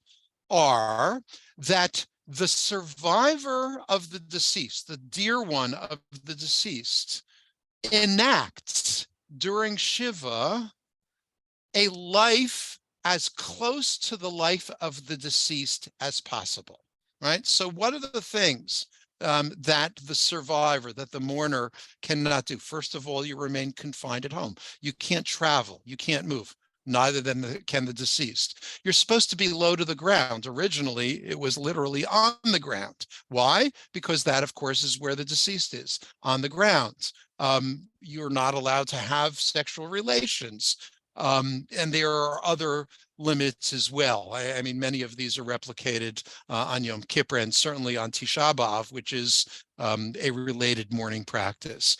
are that the survivor of the deceased, the dear one of the deceased, enacts during Shiva a life as close to the life of the deceased as possible, right? So what are the things that the survivor, that the mourner cannot do? First of all, you remain confined at home. You can't travel. You can't move. Neither can the deceased. You're supposed to be low to the ground. Originally, it was literally on the ground. Why? Because that, of course, is where the deceased is, on the ground. You're not allowed to have sexual relations. And there are other limits as well. I mean, many of these are replicated on Yom Kippur and certainly on Tisha B'Av, which is a related mourning practice.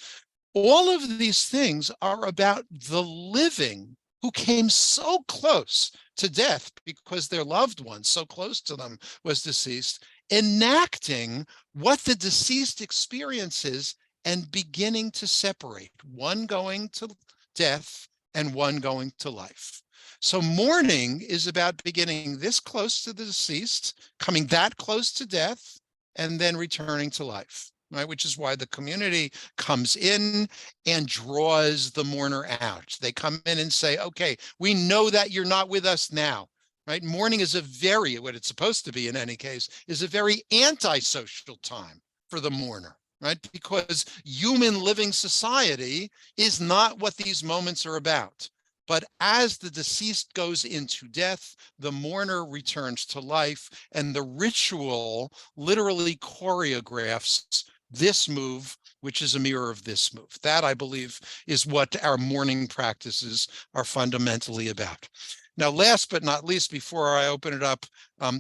All of these things are about the living who came so close to death because their loved one so close to them was deceased, enacting what the deceased experiences and beginning to separate, one going to death and one going to life. So mourning is about beginning this close to the deceased, coming that close to death, and then returning to life. right? Which is why the community comes in and draws the mourner out. They come in and say, okay, we know that you're not with us now, right? Mourning is what it's supposed to be in any case, is a very antisocial time for the mourner, right? Because human living society is not what these moments are about. But as the deceased goes into death, the mourner returns to life, and the ritual literally choreographs this move, which is a mirror of this move. That, I believe, is what our mourning practices are fundamentally about. Now, last but not least, before I open it up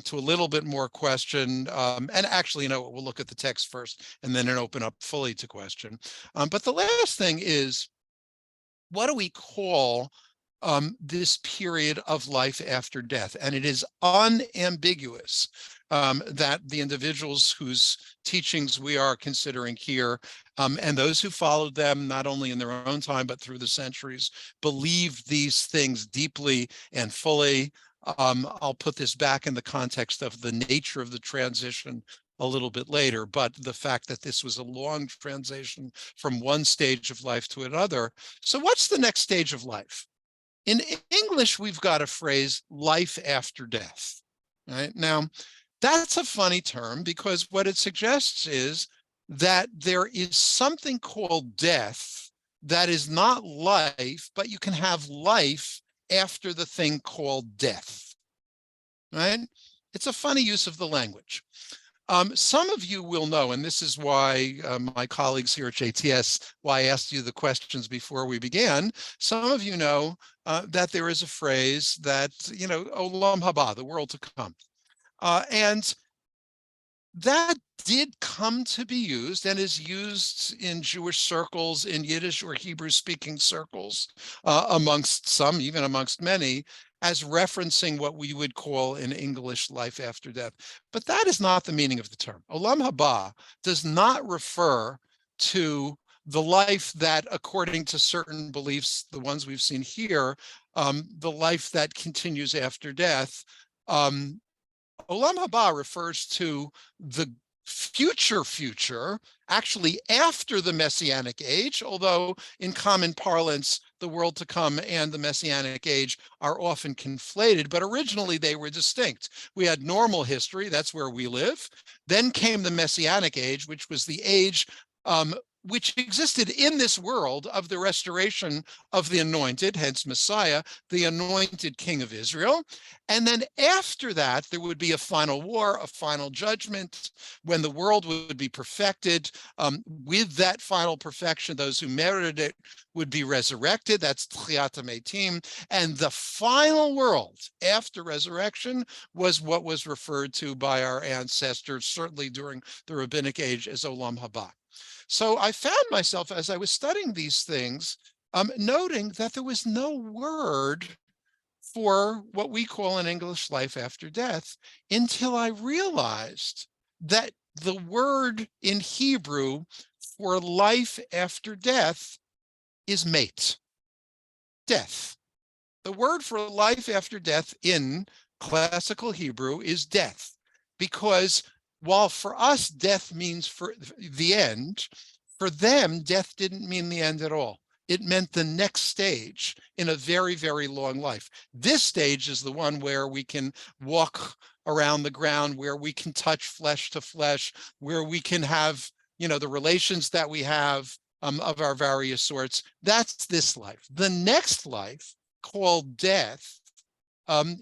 to a little bit more question, and actually, we'll look at the text first and then open up fully to question. But the last thing is, what do we call this period of life after death? And it is unambiguous that the individuals whose teachings we are considering here, and those who followed them not only in their own time but through the centuries, believed these things deeply and fully. I'll put this back in the context of the nature of the transition a little bit later, but the fact that this was a long transition from one stage of life to another. So what's the next stage of life? In English, we've got a phrase, life after death, right? Now, that's a funny term because what it suggests is that there is something called death that is not life, but you can have life after the thing called death, right? It's a funny use of the language. Some of you will know, and this is why my colleagues here at JTS, why I asked you the questions before we began. Some of you know that there is a phrase that, Olam Haba, the world to come. And that did come to be used and is used in Jewish circles, in Yiddish or Hebrew speaking circles, amongst some, even amongst many, as referencing what we would call in English life after death. But that is not the meaning of the term. Olam Haba does not refer to the life that, according to certain beliefs, the ones we've seen here, the life that continues after death. Olam Haba refers to the future, actually after the Messianic age, although in common parlance, the world to come and the Messianic age are often conflated, but originally they were distinct. We had normal history, that's where we live. Then came the Messianic age, which was the age which existed in this world of the restoration of the anointed, hence Messiah, the anointed King of Israel. And then after that, there would be a final war, a final judgment, when the world would be perfected. With that final perfection, those who merited it would be resurrected. That's Tchiat HaMetim. And the final world after resurrection was what was referred to by our ancestors, certainly during the Rabbinic age, as Olam Haba. So I found myself, as I was studying these things, noting that there was no word for what we call in English life after death, until I realized that the word in Hebrew for life after death is mate, death. The word for life after death in classical Hebrew is death, because while for us death means for the end, for them death didn't mean the end at all. It meant the next stage in a very, very long life. This stage is the one where we can walk around the ground, where we can touch flesh to flesh, where we can have, the relations that we have of our various sorts. That's this life. The next life, called death,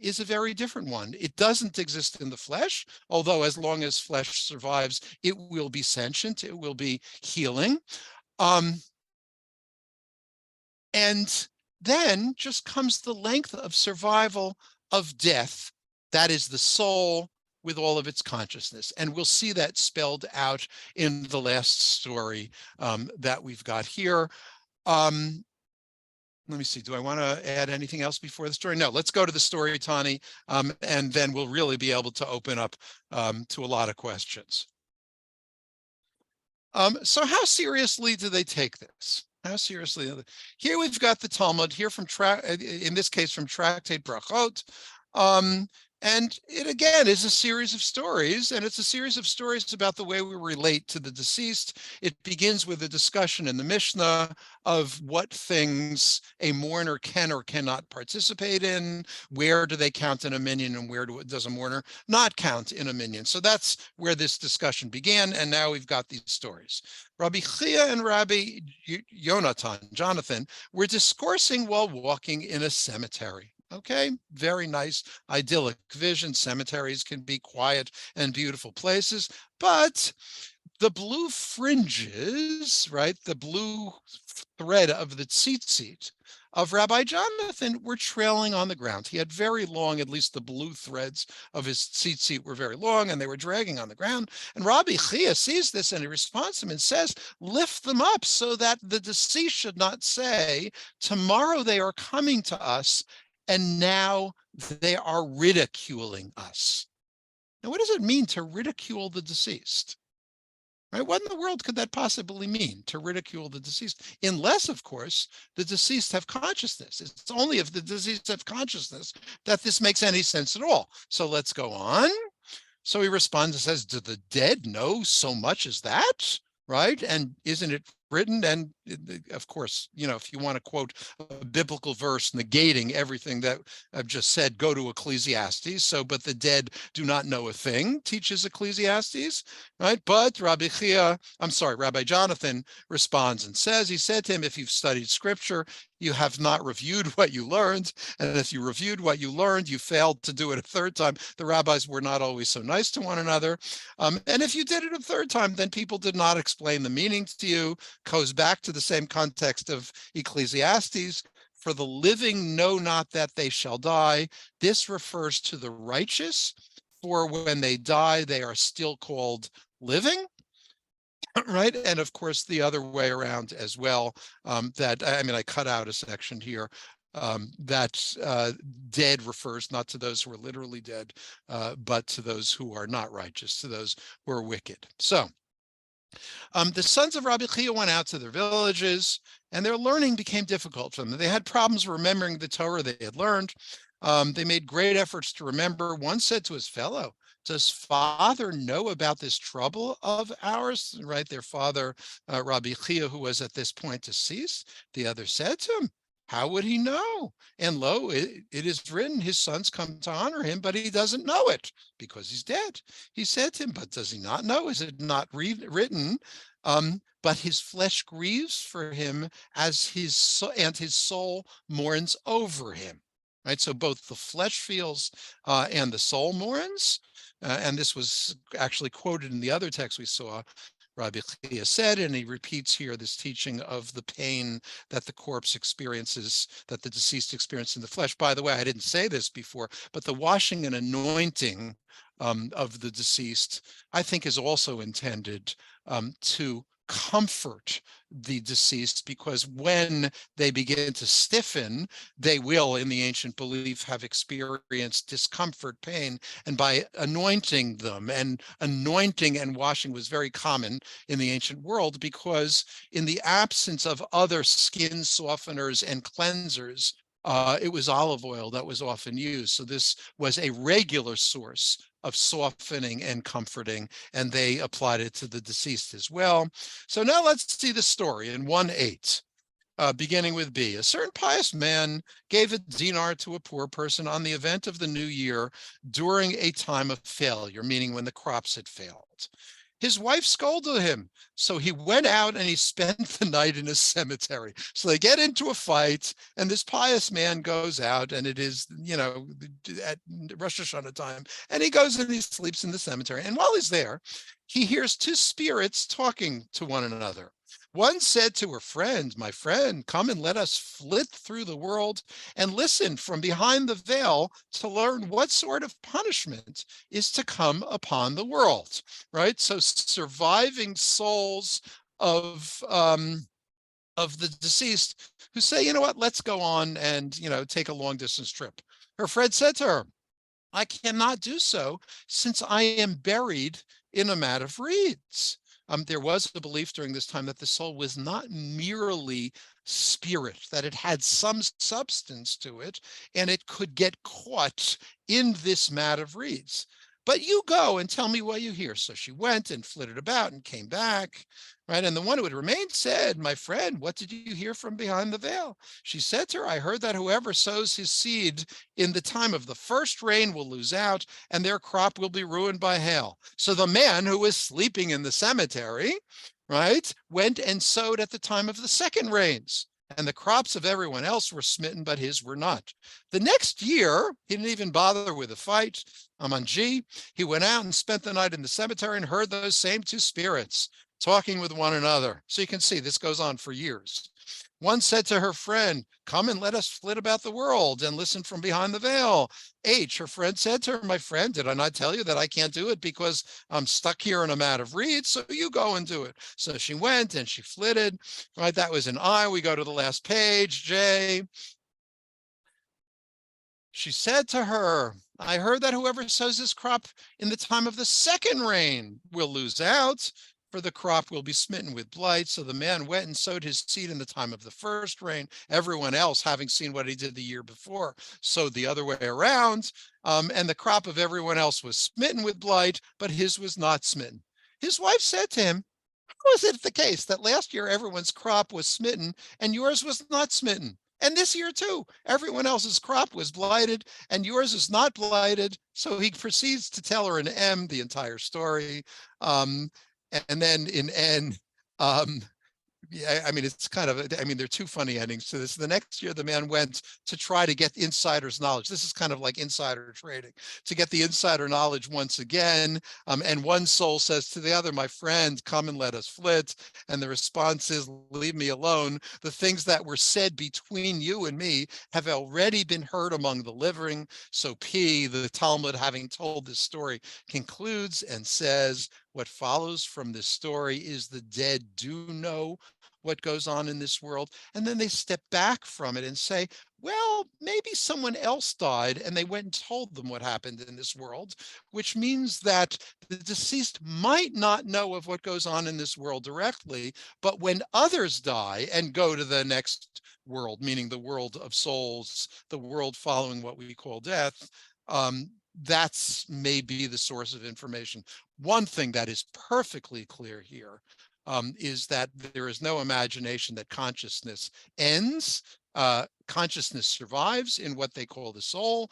is a very different one. It doesn't exist in the flesh, although as long as flesh survives, it will be sentient, it will be healing. And then just comes the length of survival of death. That is the soul with all of its consciousness. And we'll see that spelled out in the last story that we've got here. Let me see, do I want to add anything else before the story? No, let's go to the story, Tani, and then we'll really be able to open up to a lot of questions. So how seriously do they take this? How seriously? Here we've got the Talmud, here from, in this case, from Tractate Brachot. And it, again, is a series of stories, and it's a series of stories about the way we relate to the deceased. It begins with a discussion in the Mishnah of what things a mourner can or cannot participate in, where do they count in a minyan, and where does a mourner not count in a minyan. So that's where this discussion began, and now we've got these stories. Rabbi Chia and Rabbi Jonathan, were discoursing while walking in a cemetery. Okay, very nice, idyllic vision. Cemeteries can be quiet and beautiful places, but the blue fringes, right, the blue thread of the tzitzit of Rabbi Jonathan were trailing on the ground. He had very long, at least the blue threads of his tzitzit were very long, and they were dragging on the ground. And Rabbi Chia sees this, and he responds to him and says, lift them up so that the deceased should not say, tomorrow they are coming to us, and now they are ridiculing us. Now, what does it mean to ridicule the deceased? Right? What in the world could that possibly mean, to ridicule the deceased? Unless, of course, the deceased have consciousness. It's only if the deceased have consciousness that this makes any sense at all. So let's go on. So he responds and says, do the dead know so much as that? Right? And isn't it written? And of course, you know, if you want to quote a biblical verse negating everything that I've just said, go to Ecclesiastes. So, but the dead do not know a thing, teaches Ecclesiastes, right? But Rabbi Jonathan responds and says, he said to him, if you've studied scripture, you have not reviewed what you learned. And if you reviewed what you learned, you failed to do it a third time. The rabbis were not always so nice to one another. And if you did it a third time, then people did not explain the meaning to you. Goes back to the same context of Ecclesiastes. For the living know not that they shall die. This refers to the righteous. For when they die, they are still called living. Right. And of course, the other way around as well, I cut out a section here, that dead refers not to those who are literally dead, but to those who are not righteous, to those who are wicked. So the sons of Rabbi Chia went out to their villages, and their learning became difficult for them. They had problems remembering the Torah they had learned. They made great efforts to remember. One said to his fellow, does father know about this trouble of ours? Right, their father, Rabbi Chia, who was at this point deceased. The other said to him, how would he know? And lo, it is written, his sons come to honor him, but he doesn't know it because he's dead. He said to him, but does he not know? Is it not written? But his flesh grieves for him as his soul mourns over him. Right, so both the flesh feels and the soul mourns. And this was actually quoted in the other text we saw. Rabbi Chia said, and he repeats here this teaching of the pain that the corpse experiences, that the deceased experiences in the flesh. By the way, I didn't say this before, but the washing and anointing of the deceased, I think, is also intended to comfort the deceased, because when they begin to stiffen, they will, in the ancient belief, have experienced discomfort, pain, and by anointing them, and anointing and washing was very common in the ancient world, because in the absence of other skin softeners and cleansers, it was olive oil that was often used. So this was a regular source of softening and comforting, and they applied it to the deceased as well. So now let's see the story in 1:8, beginning with B. A certain pious man gave a dinar to a poor person on the event of the new year during a time of failure, meaning when the crops had failed. His wife scolded him, so he went out and he spent the night in a cemetery. So they get into a fight, and this pious man goes out, and it is, at Rosh Hashanah time, and he goes and he sleeps in the cemetery. And while he's there, he hears two spirits talking to one another. One said to her friend, my friend, come and let us flit through the world and listen from behind the veil to learn what sort of punishment is to come upon the world, right? So surviving souls of the deceased who say, you know what, let's go on and, take a long distance trip. Her friend said to her, I cannot do so since I am buried in a mat of reeds. there was a belief during this time that the soul was not merely spirit, that it had some substance to it, and it could get caught in this mat of reeds. But you go and tell me what you hear. So she went and flitted about and came back, right? And the one who had remained said, my friend, what did you hear from behind the veil? She said to her, I heard that whoever sows his seed in the time of the first rain will lose out, and their crop will be ruined by hail. So the man who was sleeping in the cemetery, right, went and sowed at the time of the second rains. And the crops of everyone else were smitten, but his were not. The next year, he didn't even bother with a fight. I'm on G. He went out and spent the night in the cemetery and heard those same two spirits talking with one another. So you can see this goes on for years. One said to her friend, come and let us flit about the world and listen from behind the veil. H, her friend said to her, my friend, did I not tell you that I can't do it because I'm stuck here in a mat of reeds? So you go and do it. So she went and she flitted, right? That was an I. We go to the last page, J. She said to her, I heard that whoever sows this crop in the time of the second rain will lose out, for the crop will be smitten with blight. So the man went and sowed his seed in the time of the first rain. Everyone else, having seen what he did the year before, sowed the other way around. And the crop of everyone else was smitten with blight, but his was not smitten. His wife said to him, how is it the case that last year everyone's crop was smitten and yours was not smitten? And this year too, everyone else's crop was blighted and yours is not blighted. So he proceeds to tell her in M the entire story. And then in N, yeah, I mean, it's kind of, I mean, there are two funny endings to this. The next year, the man went to try to get insider's knowledge. This is kind of like insider trading, to get the insider knowledge once again. And one soul says to the other, my friend, come and let us flit. And the response is, leave me alone. The things that were said between you and me have already been heard among the living. So P, the Talmud, having told this story, concludes and says, what follows from this story is the dead do know what goes on in this world. And then they step back from it and say, well, maybe someone else died and they went and told them what happened in this world, which means that the deceased might not know of what goes on in this world directly, but when others die and go to the next world, meaning the world of souls, the world following what we call death, that's maybe the source of information. One thing that is perfectly clear here is that there is no imagination that consciousness ends. Consciousness survives in what they call the soul.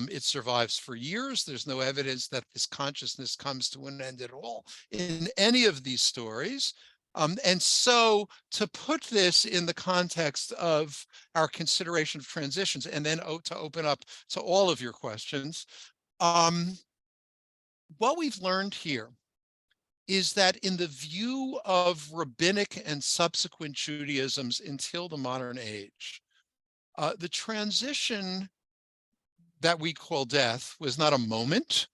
It survives for years. There's no evidence that this consciousness comes to an end at all in any of these stories. And so to put this in the context of our consideration of transitions, and then to open up to all of your questions, what we've learned here is that in the view of rabbinic and subsequent Judaisms until the modern age, the transition that we call death was not a moment.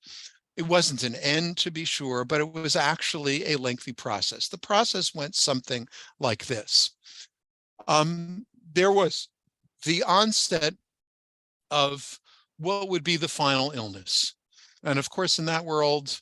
It wasn't an end, to be sure, but it was actually a lengthy process. The process went something like this. There was the onset of what would be the final illness. And of course, in that world,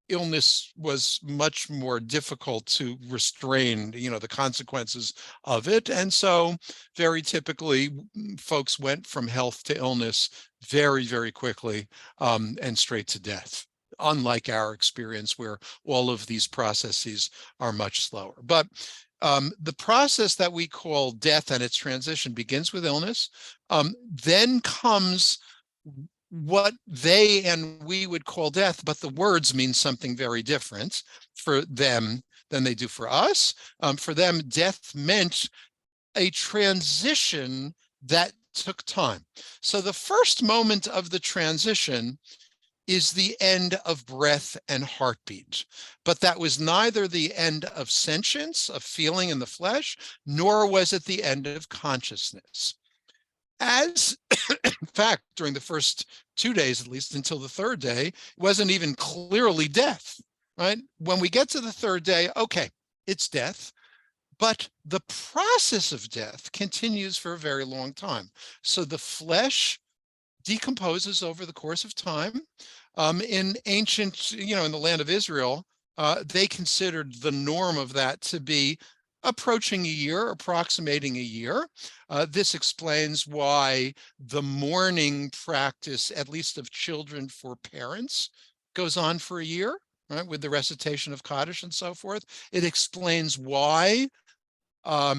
illness was much more difficult to restrain, the consequences of it. And so very typically, folks went from health to illness very, very quickly and straight to death, unlike our experience where all of these processes are much slower. But the process that we call death and its transition begins with illness, then comes what they and we would call death, but the words mean something very different for them than they do for us. For them, death meant a transition that took time. So the first moment of the transition is the end of breath and heartbeat. But that was neither the end of sentience, of feeling in the flesh, nor was it the end of consciousness. As, in fact, during the first 2 days, at least until the third day, it wasn't even clearly death, right? When we get to the third day, okay, it's death, but the process of death continues for a very long time. So the flesh decomposes over the course of time. In ancient, in the land of Israel, they considered the norm of that to be approaching a year, approximating a year. This explains why the mourning practice, at least of children for parents, goes on for a year, right, with the recitation of Kaddish and so forth. It explains why at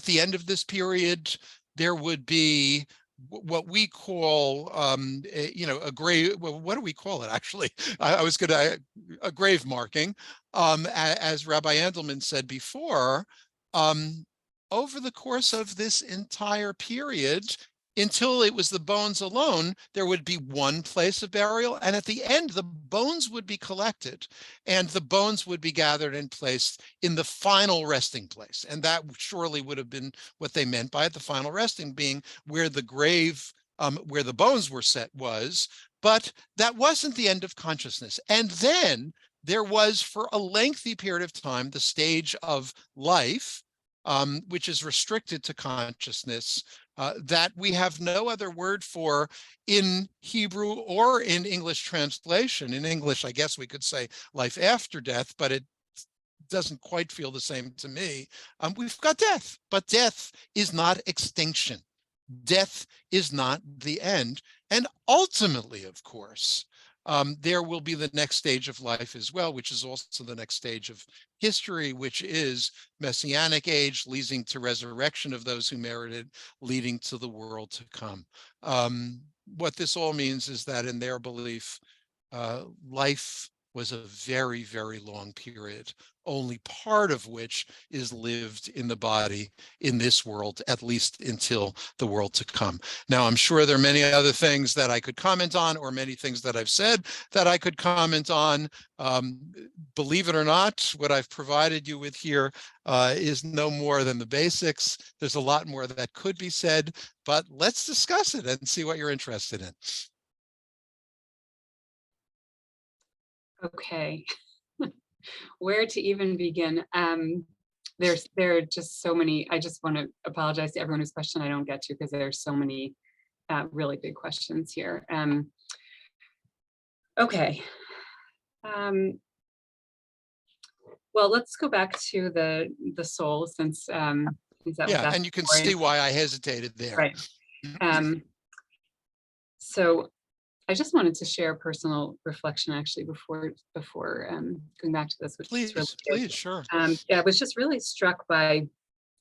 the end of this period, there would be what we call, a grave, well, what do we call it actually? I was going to, a grave marking. As Rabbi Andelman said before, over the course of this entire period, until it was the bones alone, there would be one place of burial. And at the end, the bones would be collected and the bones would be gathered and placed in the final resting place. And that surely would have been what they meant by it, the final resting being where the grave, where the bones were set was. But that wasn't the end of consciousness. And then there was, for a lengthy period of time, the stage of life, which is restricted to consciousness, that we have no other word for in Hebrew or in English translation. In English, I guess we could say life after death, but it doesn't quite feel the same to me. We've got death, but death is not extinction. Death is not the end. And ultimately, of course, there will be the next stage of life as well, which is also the next stage of history, which is Messianic age, leading to resurrection of those who merited, leading to the world to come. What this all means is that in their belief, life was a very, very long period, only part of which is lived in the body in this world, at least until the world to come. Now, I'm sure there are many other things that I could comment on, or many things that I've said that I could comment on. Believe it or not, what I've provided you with here is no more than the basics. There's a lot more that could be said, but let's discuss it and see what you're interested in. Okay, where to even begin? There are just so many. I just want to apologize to everyone whose question I don't get to, because there are so many really big questions here. Okay. Well, let's go back to the soul, since that was Yeah, and you can see why I hesitated there. Right. So I just wanted to share a personal reflection, actually, before going back to this, which is really please, sure. Yeah, I was just really struck by,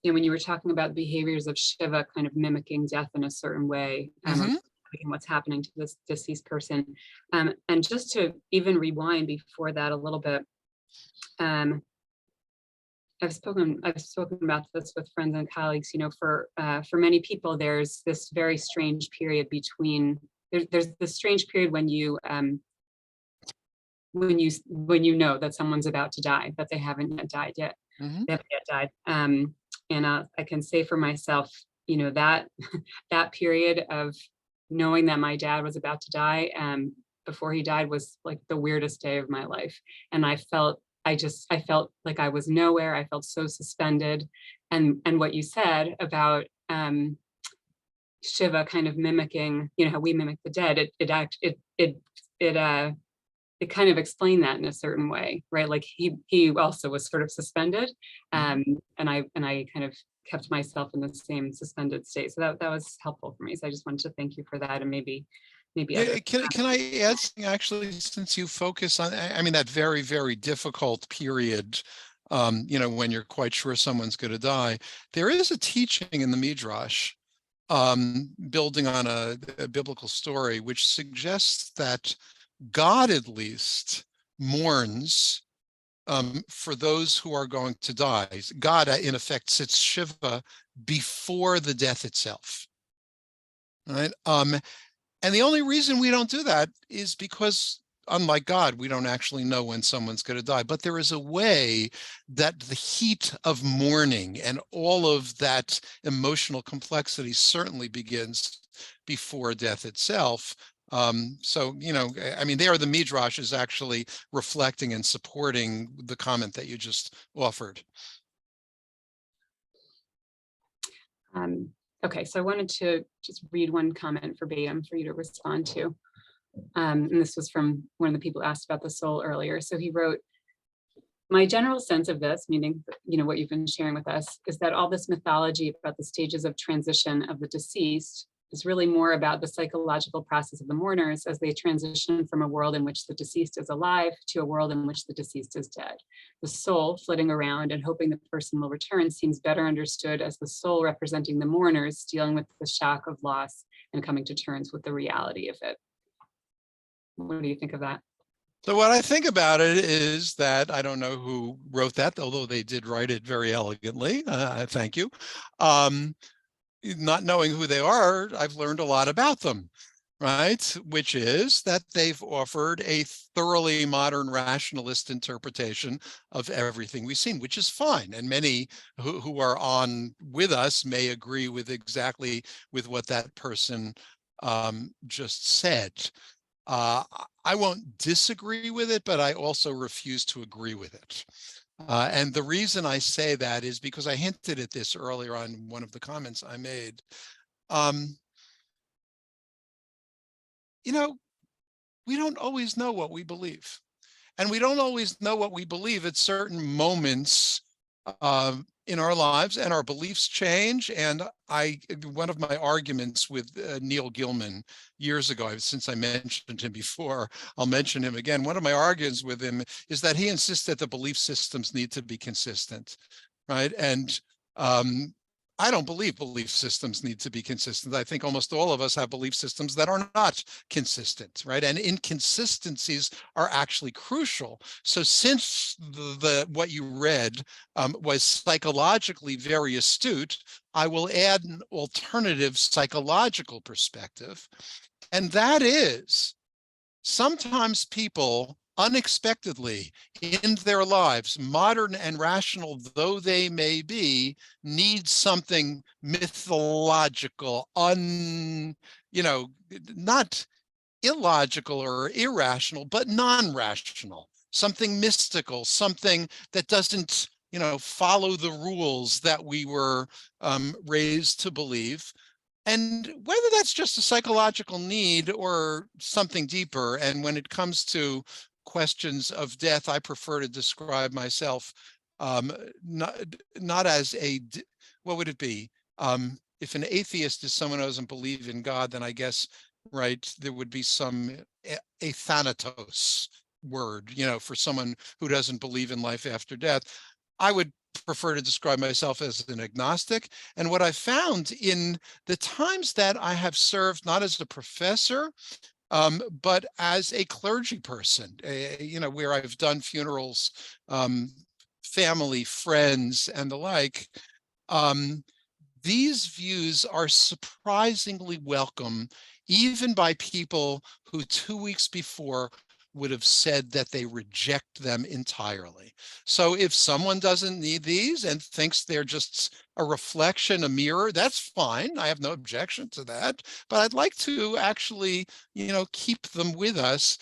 when you were talking about the behaviors of Shiva kind of mimicking death in a certain way, and what's happening to this deceased person. And just to even rewind before that a little bit, I've spoken about this with friends and colleagues. For many people, there's this very strange period between. There's this strange period when you know that someone's about to die, but they haven't yet died yet. They haven't yet died. And I can say for myself, that that period of knowing that my dad was about to die before he died was like the weirdest day of my life. And I felt like I was nowhere. I felt so suspended. And what you said about Shiva kind of mimicking, how we mimic the dead, it kind of explained that in a certain way, right? Like he also was sort of suspended, and I kind of kept myself in the same suspended state. So that was helpful for me. So I just wanted to thank you for that, and maybe yeah, can I add something, actually, since you focus on, I mean, that very, very difficult period, when you're quite sure someone's going to die. There is a teaching in the Midrash, building on a biblical story, which suggests that God at least mourns for those who are going to die. God, in effect, sits Shiva before the death itself. Right? And the only reason we don't do that is because, unlike God, we don't actually know when someone's going to die. But there is a way that the heat of mourning and all of that emotional complexity certainly begins before death itself. So, I mean, there the Midrash is actually reflecting and supporting the comment that you just offered. Okay, so I wanted to just read one comment verbatim for you to respond to. And this was from one of the people asked about the soul earlier. So he wrote, my general sense of this, meaning, what you've been sharing with us, is that all this mythology about the stages of transition of the deceased is really more about the psychological process of the mourners as they transition from a world in which the deceased is alive to a world in which the deceased is dead. The soul flitting around and hoping the person will return seems better understood as the soul representing the mourners dealing with the shock of loss and coming to terms with the reality of it. What do you think of that? So what I think about it is that I don't know who wrote that, although they did write it very elegantly. Thank you. Not knowing who they are, I've learned a lot about them, right? Which is that they've offered a thoroughly modern rationalist interpretation of everything we've seen, which is fine. And many who are on with us may agree with exactly with what that person just said. I won't disagree with it, but I also refuse to agree with it. And the reason I say that is because I hinted at this earlier on in one of the comments I made. We don't always know what we believe. And we don't always know what we believe at certain moments in our lives, and our beliefs change. And one of my arguments with Neil Gilman years ago, since I mentioned him before, I'll mention him again. One of my arguments with him is that he insists that the belief systems need to be consistent, right? And I don't believe belief systems need to be consistent. I think almost all of us have belief systems that are not consistent, right? And inconsistencies are actually crucial. So since what you read was psychologically very astute, I will add an alternative psychological perspective. And that is, sometimes people unexpectedly in their lives, modern and rational though they may be, need something mythological, not illogical or irrational, but non-rational, something mystical, something that doesn't, follow the rules that we were raised to believe. And whether that's just a psychological need or something deeper. And when it comes to questions of death, I prefer to describe myself not as what would it be? If an atheist is someone who doesn't believe in God, then I guess, right, there would be some athanatos word, for someone who doesn't believe in life after death. I would prefer to describe myself as an agnostic. And what I found in the times that I have served, not as a professor, but as a clergy person, where I've done funerals, family, friends, and the like, these views are surprisingly welcome, even by people who 2 weeks before would have said that they reject them entirely. So if someone doesn't need these and thinks they're just a reflection, a mirror, that's fine. I have no objection to that. But I'd like to actually, keep them with us,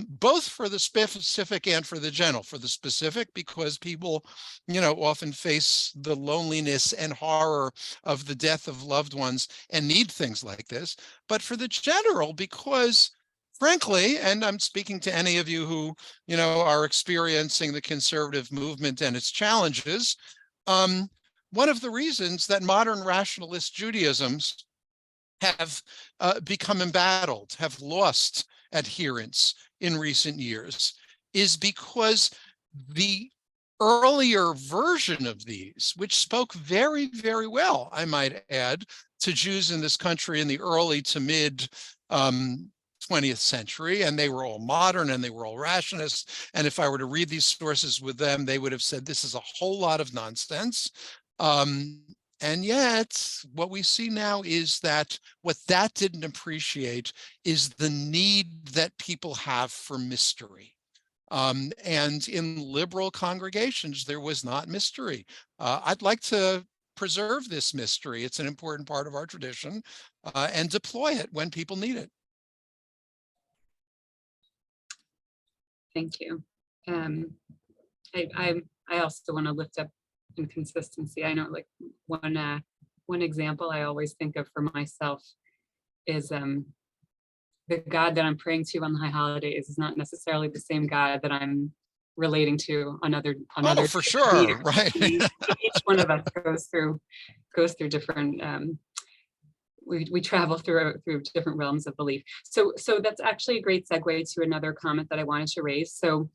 both for the specific and for the general. For the specific, because people, often face the loneliness and horror of the death of loved ones and need things like this. But for the general, because frankly, and I'm speaking to any of you who, are experiencing the conservative movement and its challenges, one of the reasons that modern rationalist Judaisms have become embattled, have lost adherents in recent years, is because the earlier version of these, which spoke very, very well, I might add, to Jews in this country in the early to mid 20th century, and they were all modern and they were all rationists. And if I were to read these sources with them, they would have said this is a whole lot of nonsense. And yet what we see now is that what that didn't appreciate is the need that people have for mystery. And in liberal congregations, there was not mystery. I'd like to preserve this mystery. It's an important part of our tradition, and deploy it when people need it. Thank you. I also want to lift up inconsistency. I know, like, one example I always think of for myself is the God that I'm praying to on the high holidays is not necessarily the same God that I'm relating to another. Oh, for sure, right. Each one of us goes through different, we travel through different realms of belief. So that's actually a great segue to another comment that I wanted to raise. So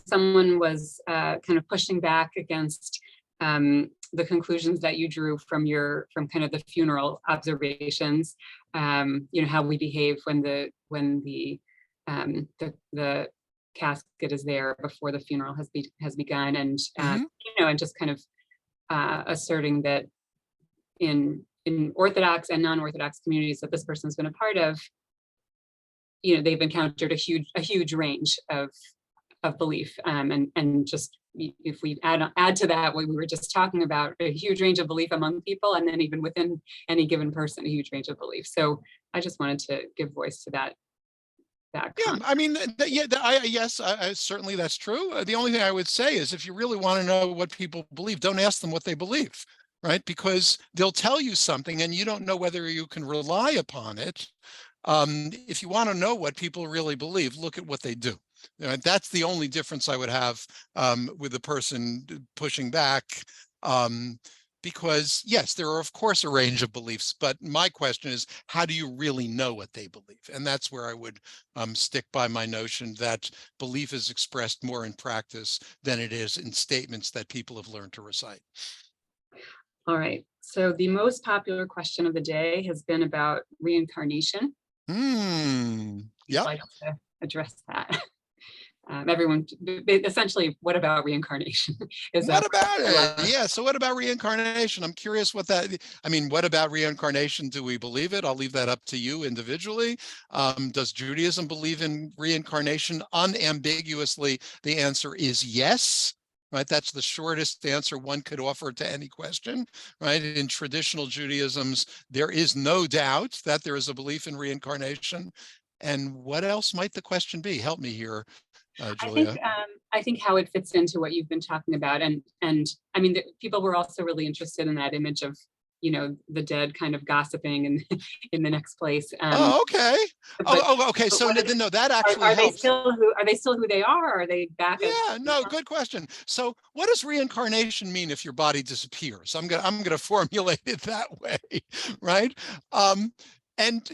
someone was kind of pushing back against the conclusions that you drew from kind of the funeral observations, how we behave when the casket is there before the funeral has begun, and and just kind of asserting that in Orthodox and non-Orthodox communities that this person's been a part of, they've encountered a huge range of belief, and just if we add to that what we were just talking about, a huge range of belief among people, and then even within any given person, a huge range of belief. So I just wanted to give voice to that. Yeah, I mean, yes, certainly that's true. The only thing I would say is, if you really want to know what people believe, don't ask them what they believe, right? Because they'll tell you something and you don't know whether you can rely upon it. If you want to know what people really believe, look at what they do. That's the only difference I would have with the person pushing back. Because yes, there are of course a range of beliefs, but my question is, how do you really know what they believe? And that's where I would stick by my notion that belief is expressed more in practice than it is in statements that people have learned to recite. All right, so the most popular question of the day has been about reincarnation. Yep. I'd like to address that. Everyone, essentially, what about reincarnation? What about it? Yeah, so what about reincarnation? I'm curious what about reincarnation? Do we believe it? I'll leave that up to you individually. Does Judaism believe in reincarnation? Unambiguously, the answer is yes. Right, that's the shortest answer one could offer to any question. Right, in traditional Judaisms, there is no doubt that there is a belief in reincarnation. And what else might the question be? Help me here, Julia. I think how it fits into what you've been talking about, and I mean, people were also really interested in that image of the dead kind of gossiping in the next place. Oh, okay. Okay. So no, that actually are helps. Are they still who they are? Or are they back? Yeah, no, good question. So what does reincarnation mean if your body disappears? I'm gonna formulate it that way, right? And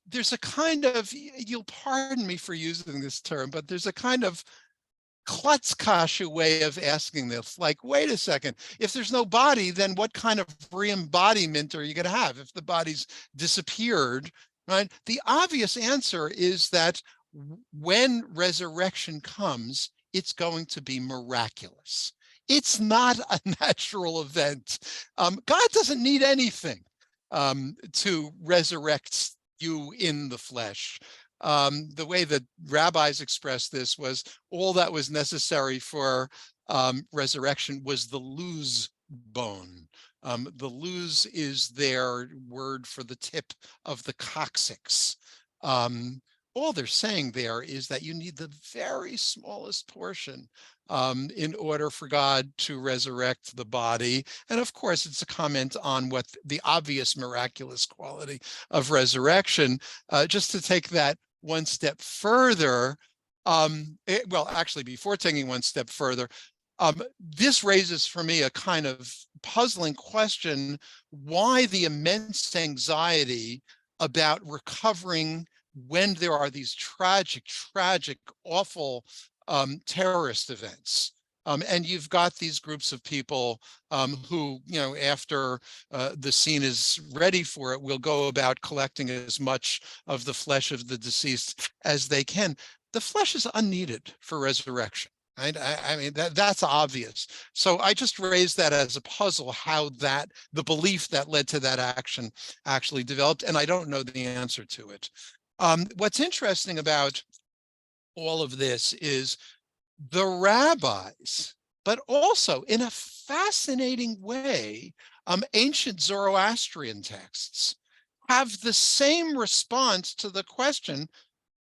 there's a kind of, you'll pardon me for using this term, but there's a kind of Klutzkasche way of asking this. Like, wait a second, if there's no body, then what kind of re-embodiment are you going to have if the body's disappeared, right? The obvious answer is that when resurrection comes, it's going to be miraculous. It's not a natural event. God doesn't need anything to resurrect you in the flesh. The way that rabbis expressed this was, all that was necessary for resurrection was the luz bone. The luz is their word for the tip of the coccyx. All they're saying there is that you need the very smallest portion in order for God to resurrect the body. And of course, it's a comment on what the obvious miraculous quality of resurrection. Just to take that one step further, actually, before taking one step further, this raises for me a kind of puzzling question: why the immense anxiety about recovering when there are these tragic, awful terrorist events? And you've got these groups of people who, after the scene is ready for it, will go about collecting as much of the flesh of the deceased as they can. The flesh is unneeded for resurrection. Right? I mean, that's obvious. So I just raised that as a puzzle, how the belief that led to that action actually developed, and I don't know the answer to it. What's interesting about all of this is the rabbis, but also in a fascinating way, ancient Zoroastrian texts have the same response to the question,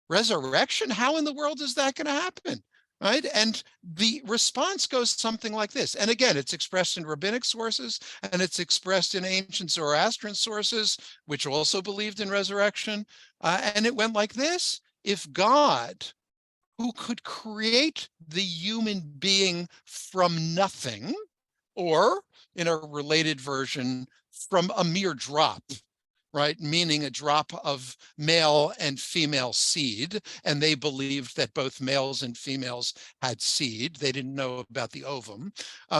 resurrection? How in the world is that going to happen? right? And the response goes something like this. And again, it's expressed in rabbinic sources, and it's expressed in ancient Zoroastrian sources, which also believed in resurrection. And it went like this: if God, who could create the human being from nothing, or in a related version, from a mere drop, right? Meaning a drop of male and female seed. And they believed that both males and females had seed. They didn't know about the ovum.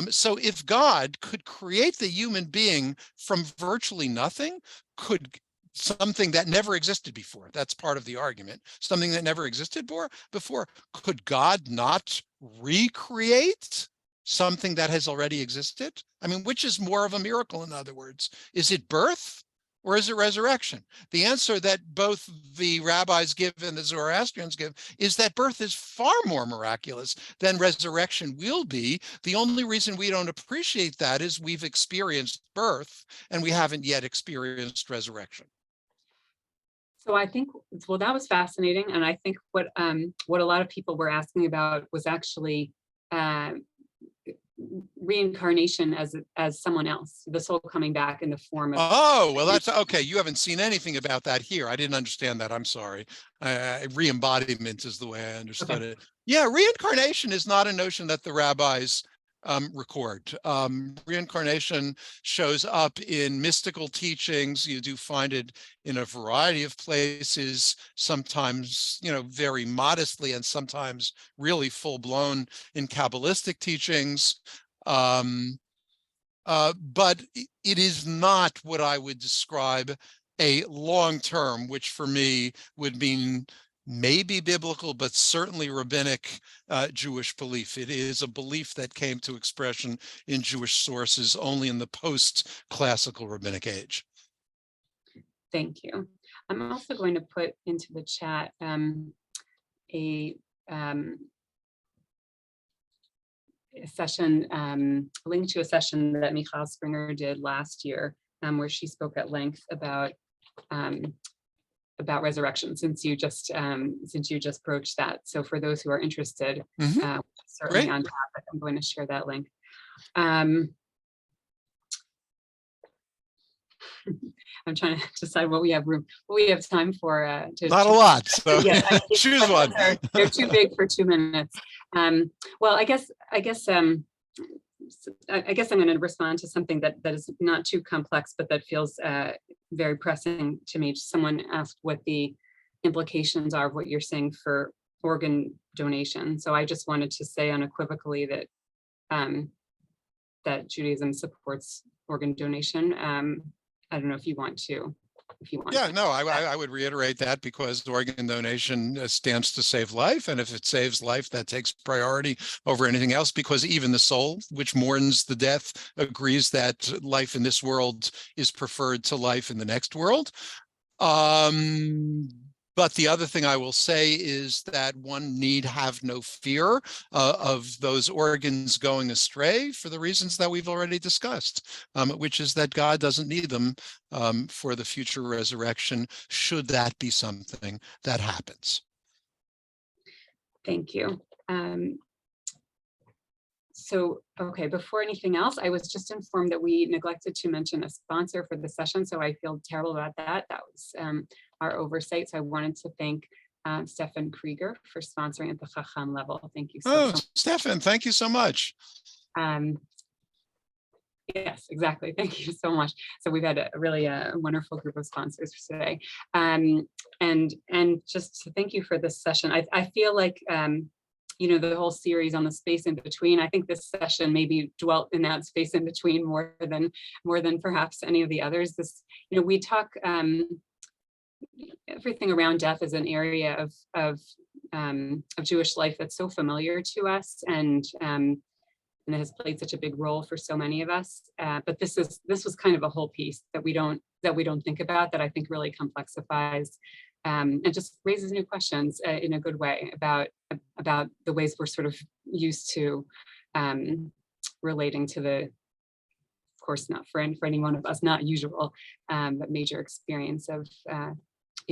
So if God could create the human being from virtually nothing, could something that never existed before, that's part of the argument, something that never existed before, could God not recreate something that has already existed? I mean, which is more of a miracle, in other words? Is it birth or is it resurrection? The answer that both the rabbis give and the Zoroastrians give is that birth is far more miraculous than resurrection will be. The only reason we don't appreciate that is we've experienced birth and we haven't yet experienced resurrection. So I think, well, that was fascinating. And I think what a lot of people were asking about was actually reincarnation as someone else, the soul coming back in the form of. Oh, well, that's okay. You haven't seen anything about that here. I didn't understand that. I'm sorry. Re-embodiment is the way I understood it. Yeah, reincarnation is not a notion that the rabbis record. Reincarnation shows up in mystical teachings. You do find it in a variety of places, sometimes, very modestly, and sometimes really full-blown in Kabbalistic teachings. But it is not what I would describe a long-term, which for me would mean maybe biblical, but certainly rabbinic Jewish belief. It is a belief that came to expression in Jewish sources only in the post-classical rabbinic age. Thank you. I'm also going to put into the chat a session, link to a session that Michal Springer did last year, where she spoke at length about resurrection, since you just broached that. So for those who are interested, certainly Great. on topic, I'm going to share that link. I'm trying to decide what we have time for. Not a lot, so yeah, choose one. They're too big for 2 minutes. Well, I guess I'm going to respond to something that is not too complex, but that feels very pressing to me. Someone asked what the implications are of what you're saying for organ donation. So I just wanted to say unequivocally that Judaism supports organ donation. I don't know if you want to. Yeah, no, I would reiterate that, because organ donation stands to save life. And if it saves life, that takes priority over anything else, because even the soul, which mourns the death, agrees that life in this world is preferred to life in the next world. But the other thing I will say is that one need have no fear of those organs going astray for the reasons that we've already discussed, which is that God doesn't need them for the future resurrection, should that be something that happens. Thank you. So, okay, before anything else, I was just informed that we neglected to mention a sponsor for the session, so I feel terrible about that. That was our oversight. So I wanted to thank Stefan Krieger for sponsoring at the Chacham level. Thank you so much. Stefan, thank you so much. Yes, exactly. Thank you so much. So we've had a really wonderful group of sponsors today. And just to thank you for this session. I feel like the whole series on the space in between, I think this session maybe dwelt in that space in between more than perhaps any of the others. We talk, everything around death is an area of Jewish life that's so familiar to us, and it has played such a big role for so many of us. But this was kind of a whole piece that we don't think about, that I think really complexifies and just raises new questions in a good way about the ways we're sort of used to relating to the, of course, not for any one of us, not usual, but major experience of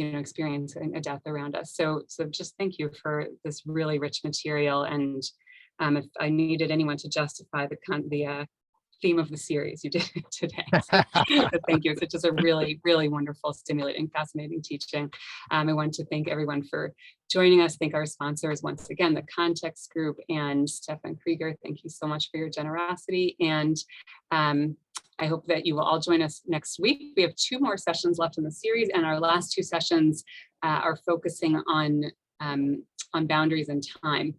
experiencing a death around us. So just thank you for this really rich material. And if I needed anyone to justify the theme of the series, you did it today. So thank you. It's just a really, really wonderful, stimulating, fascinating teaching. I want to thank everyone for joining us. Thank our sponsors once again, the Context Group and Stefan Krieger. Thank you so much for your generosity. And I hope that you will all join us next week. We have 2 more sessions left in the series, and our last 2 sessions are focusing on boundaries and time,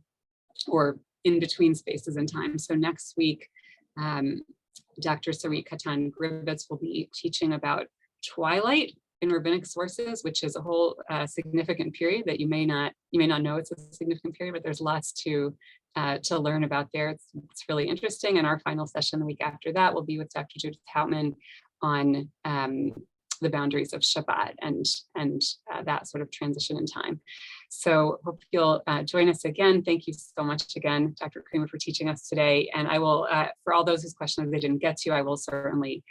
or in between spaces and time. So next week, Dr. Sarit Katan Gribetz will be teaching about twilight in rabbinic sources, which is a whole significant period that you may not know it's a significant period, but there's lots to learn about there. It's really interesting. And our final session the week after that will be with Dr. Judith Hautman on the boundaries of Shabbat and that sort of transition in time. So hope you'll join us again. Thank you so much again, Dr. Kraemer, for teaching us today. And I will, for all those whose questions they didn't get to, I will certainly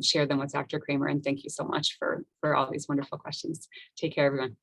share them with Dr. Kraemer. And thank you so much for all these wonderful questions. Take care, everyone.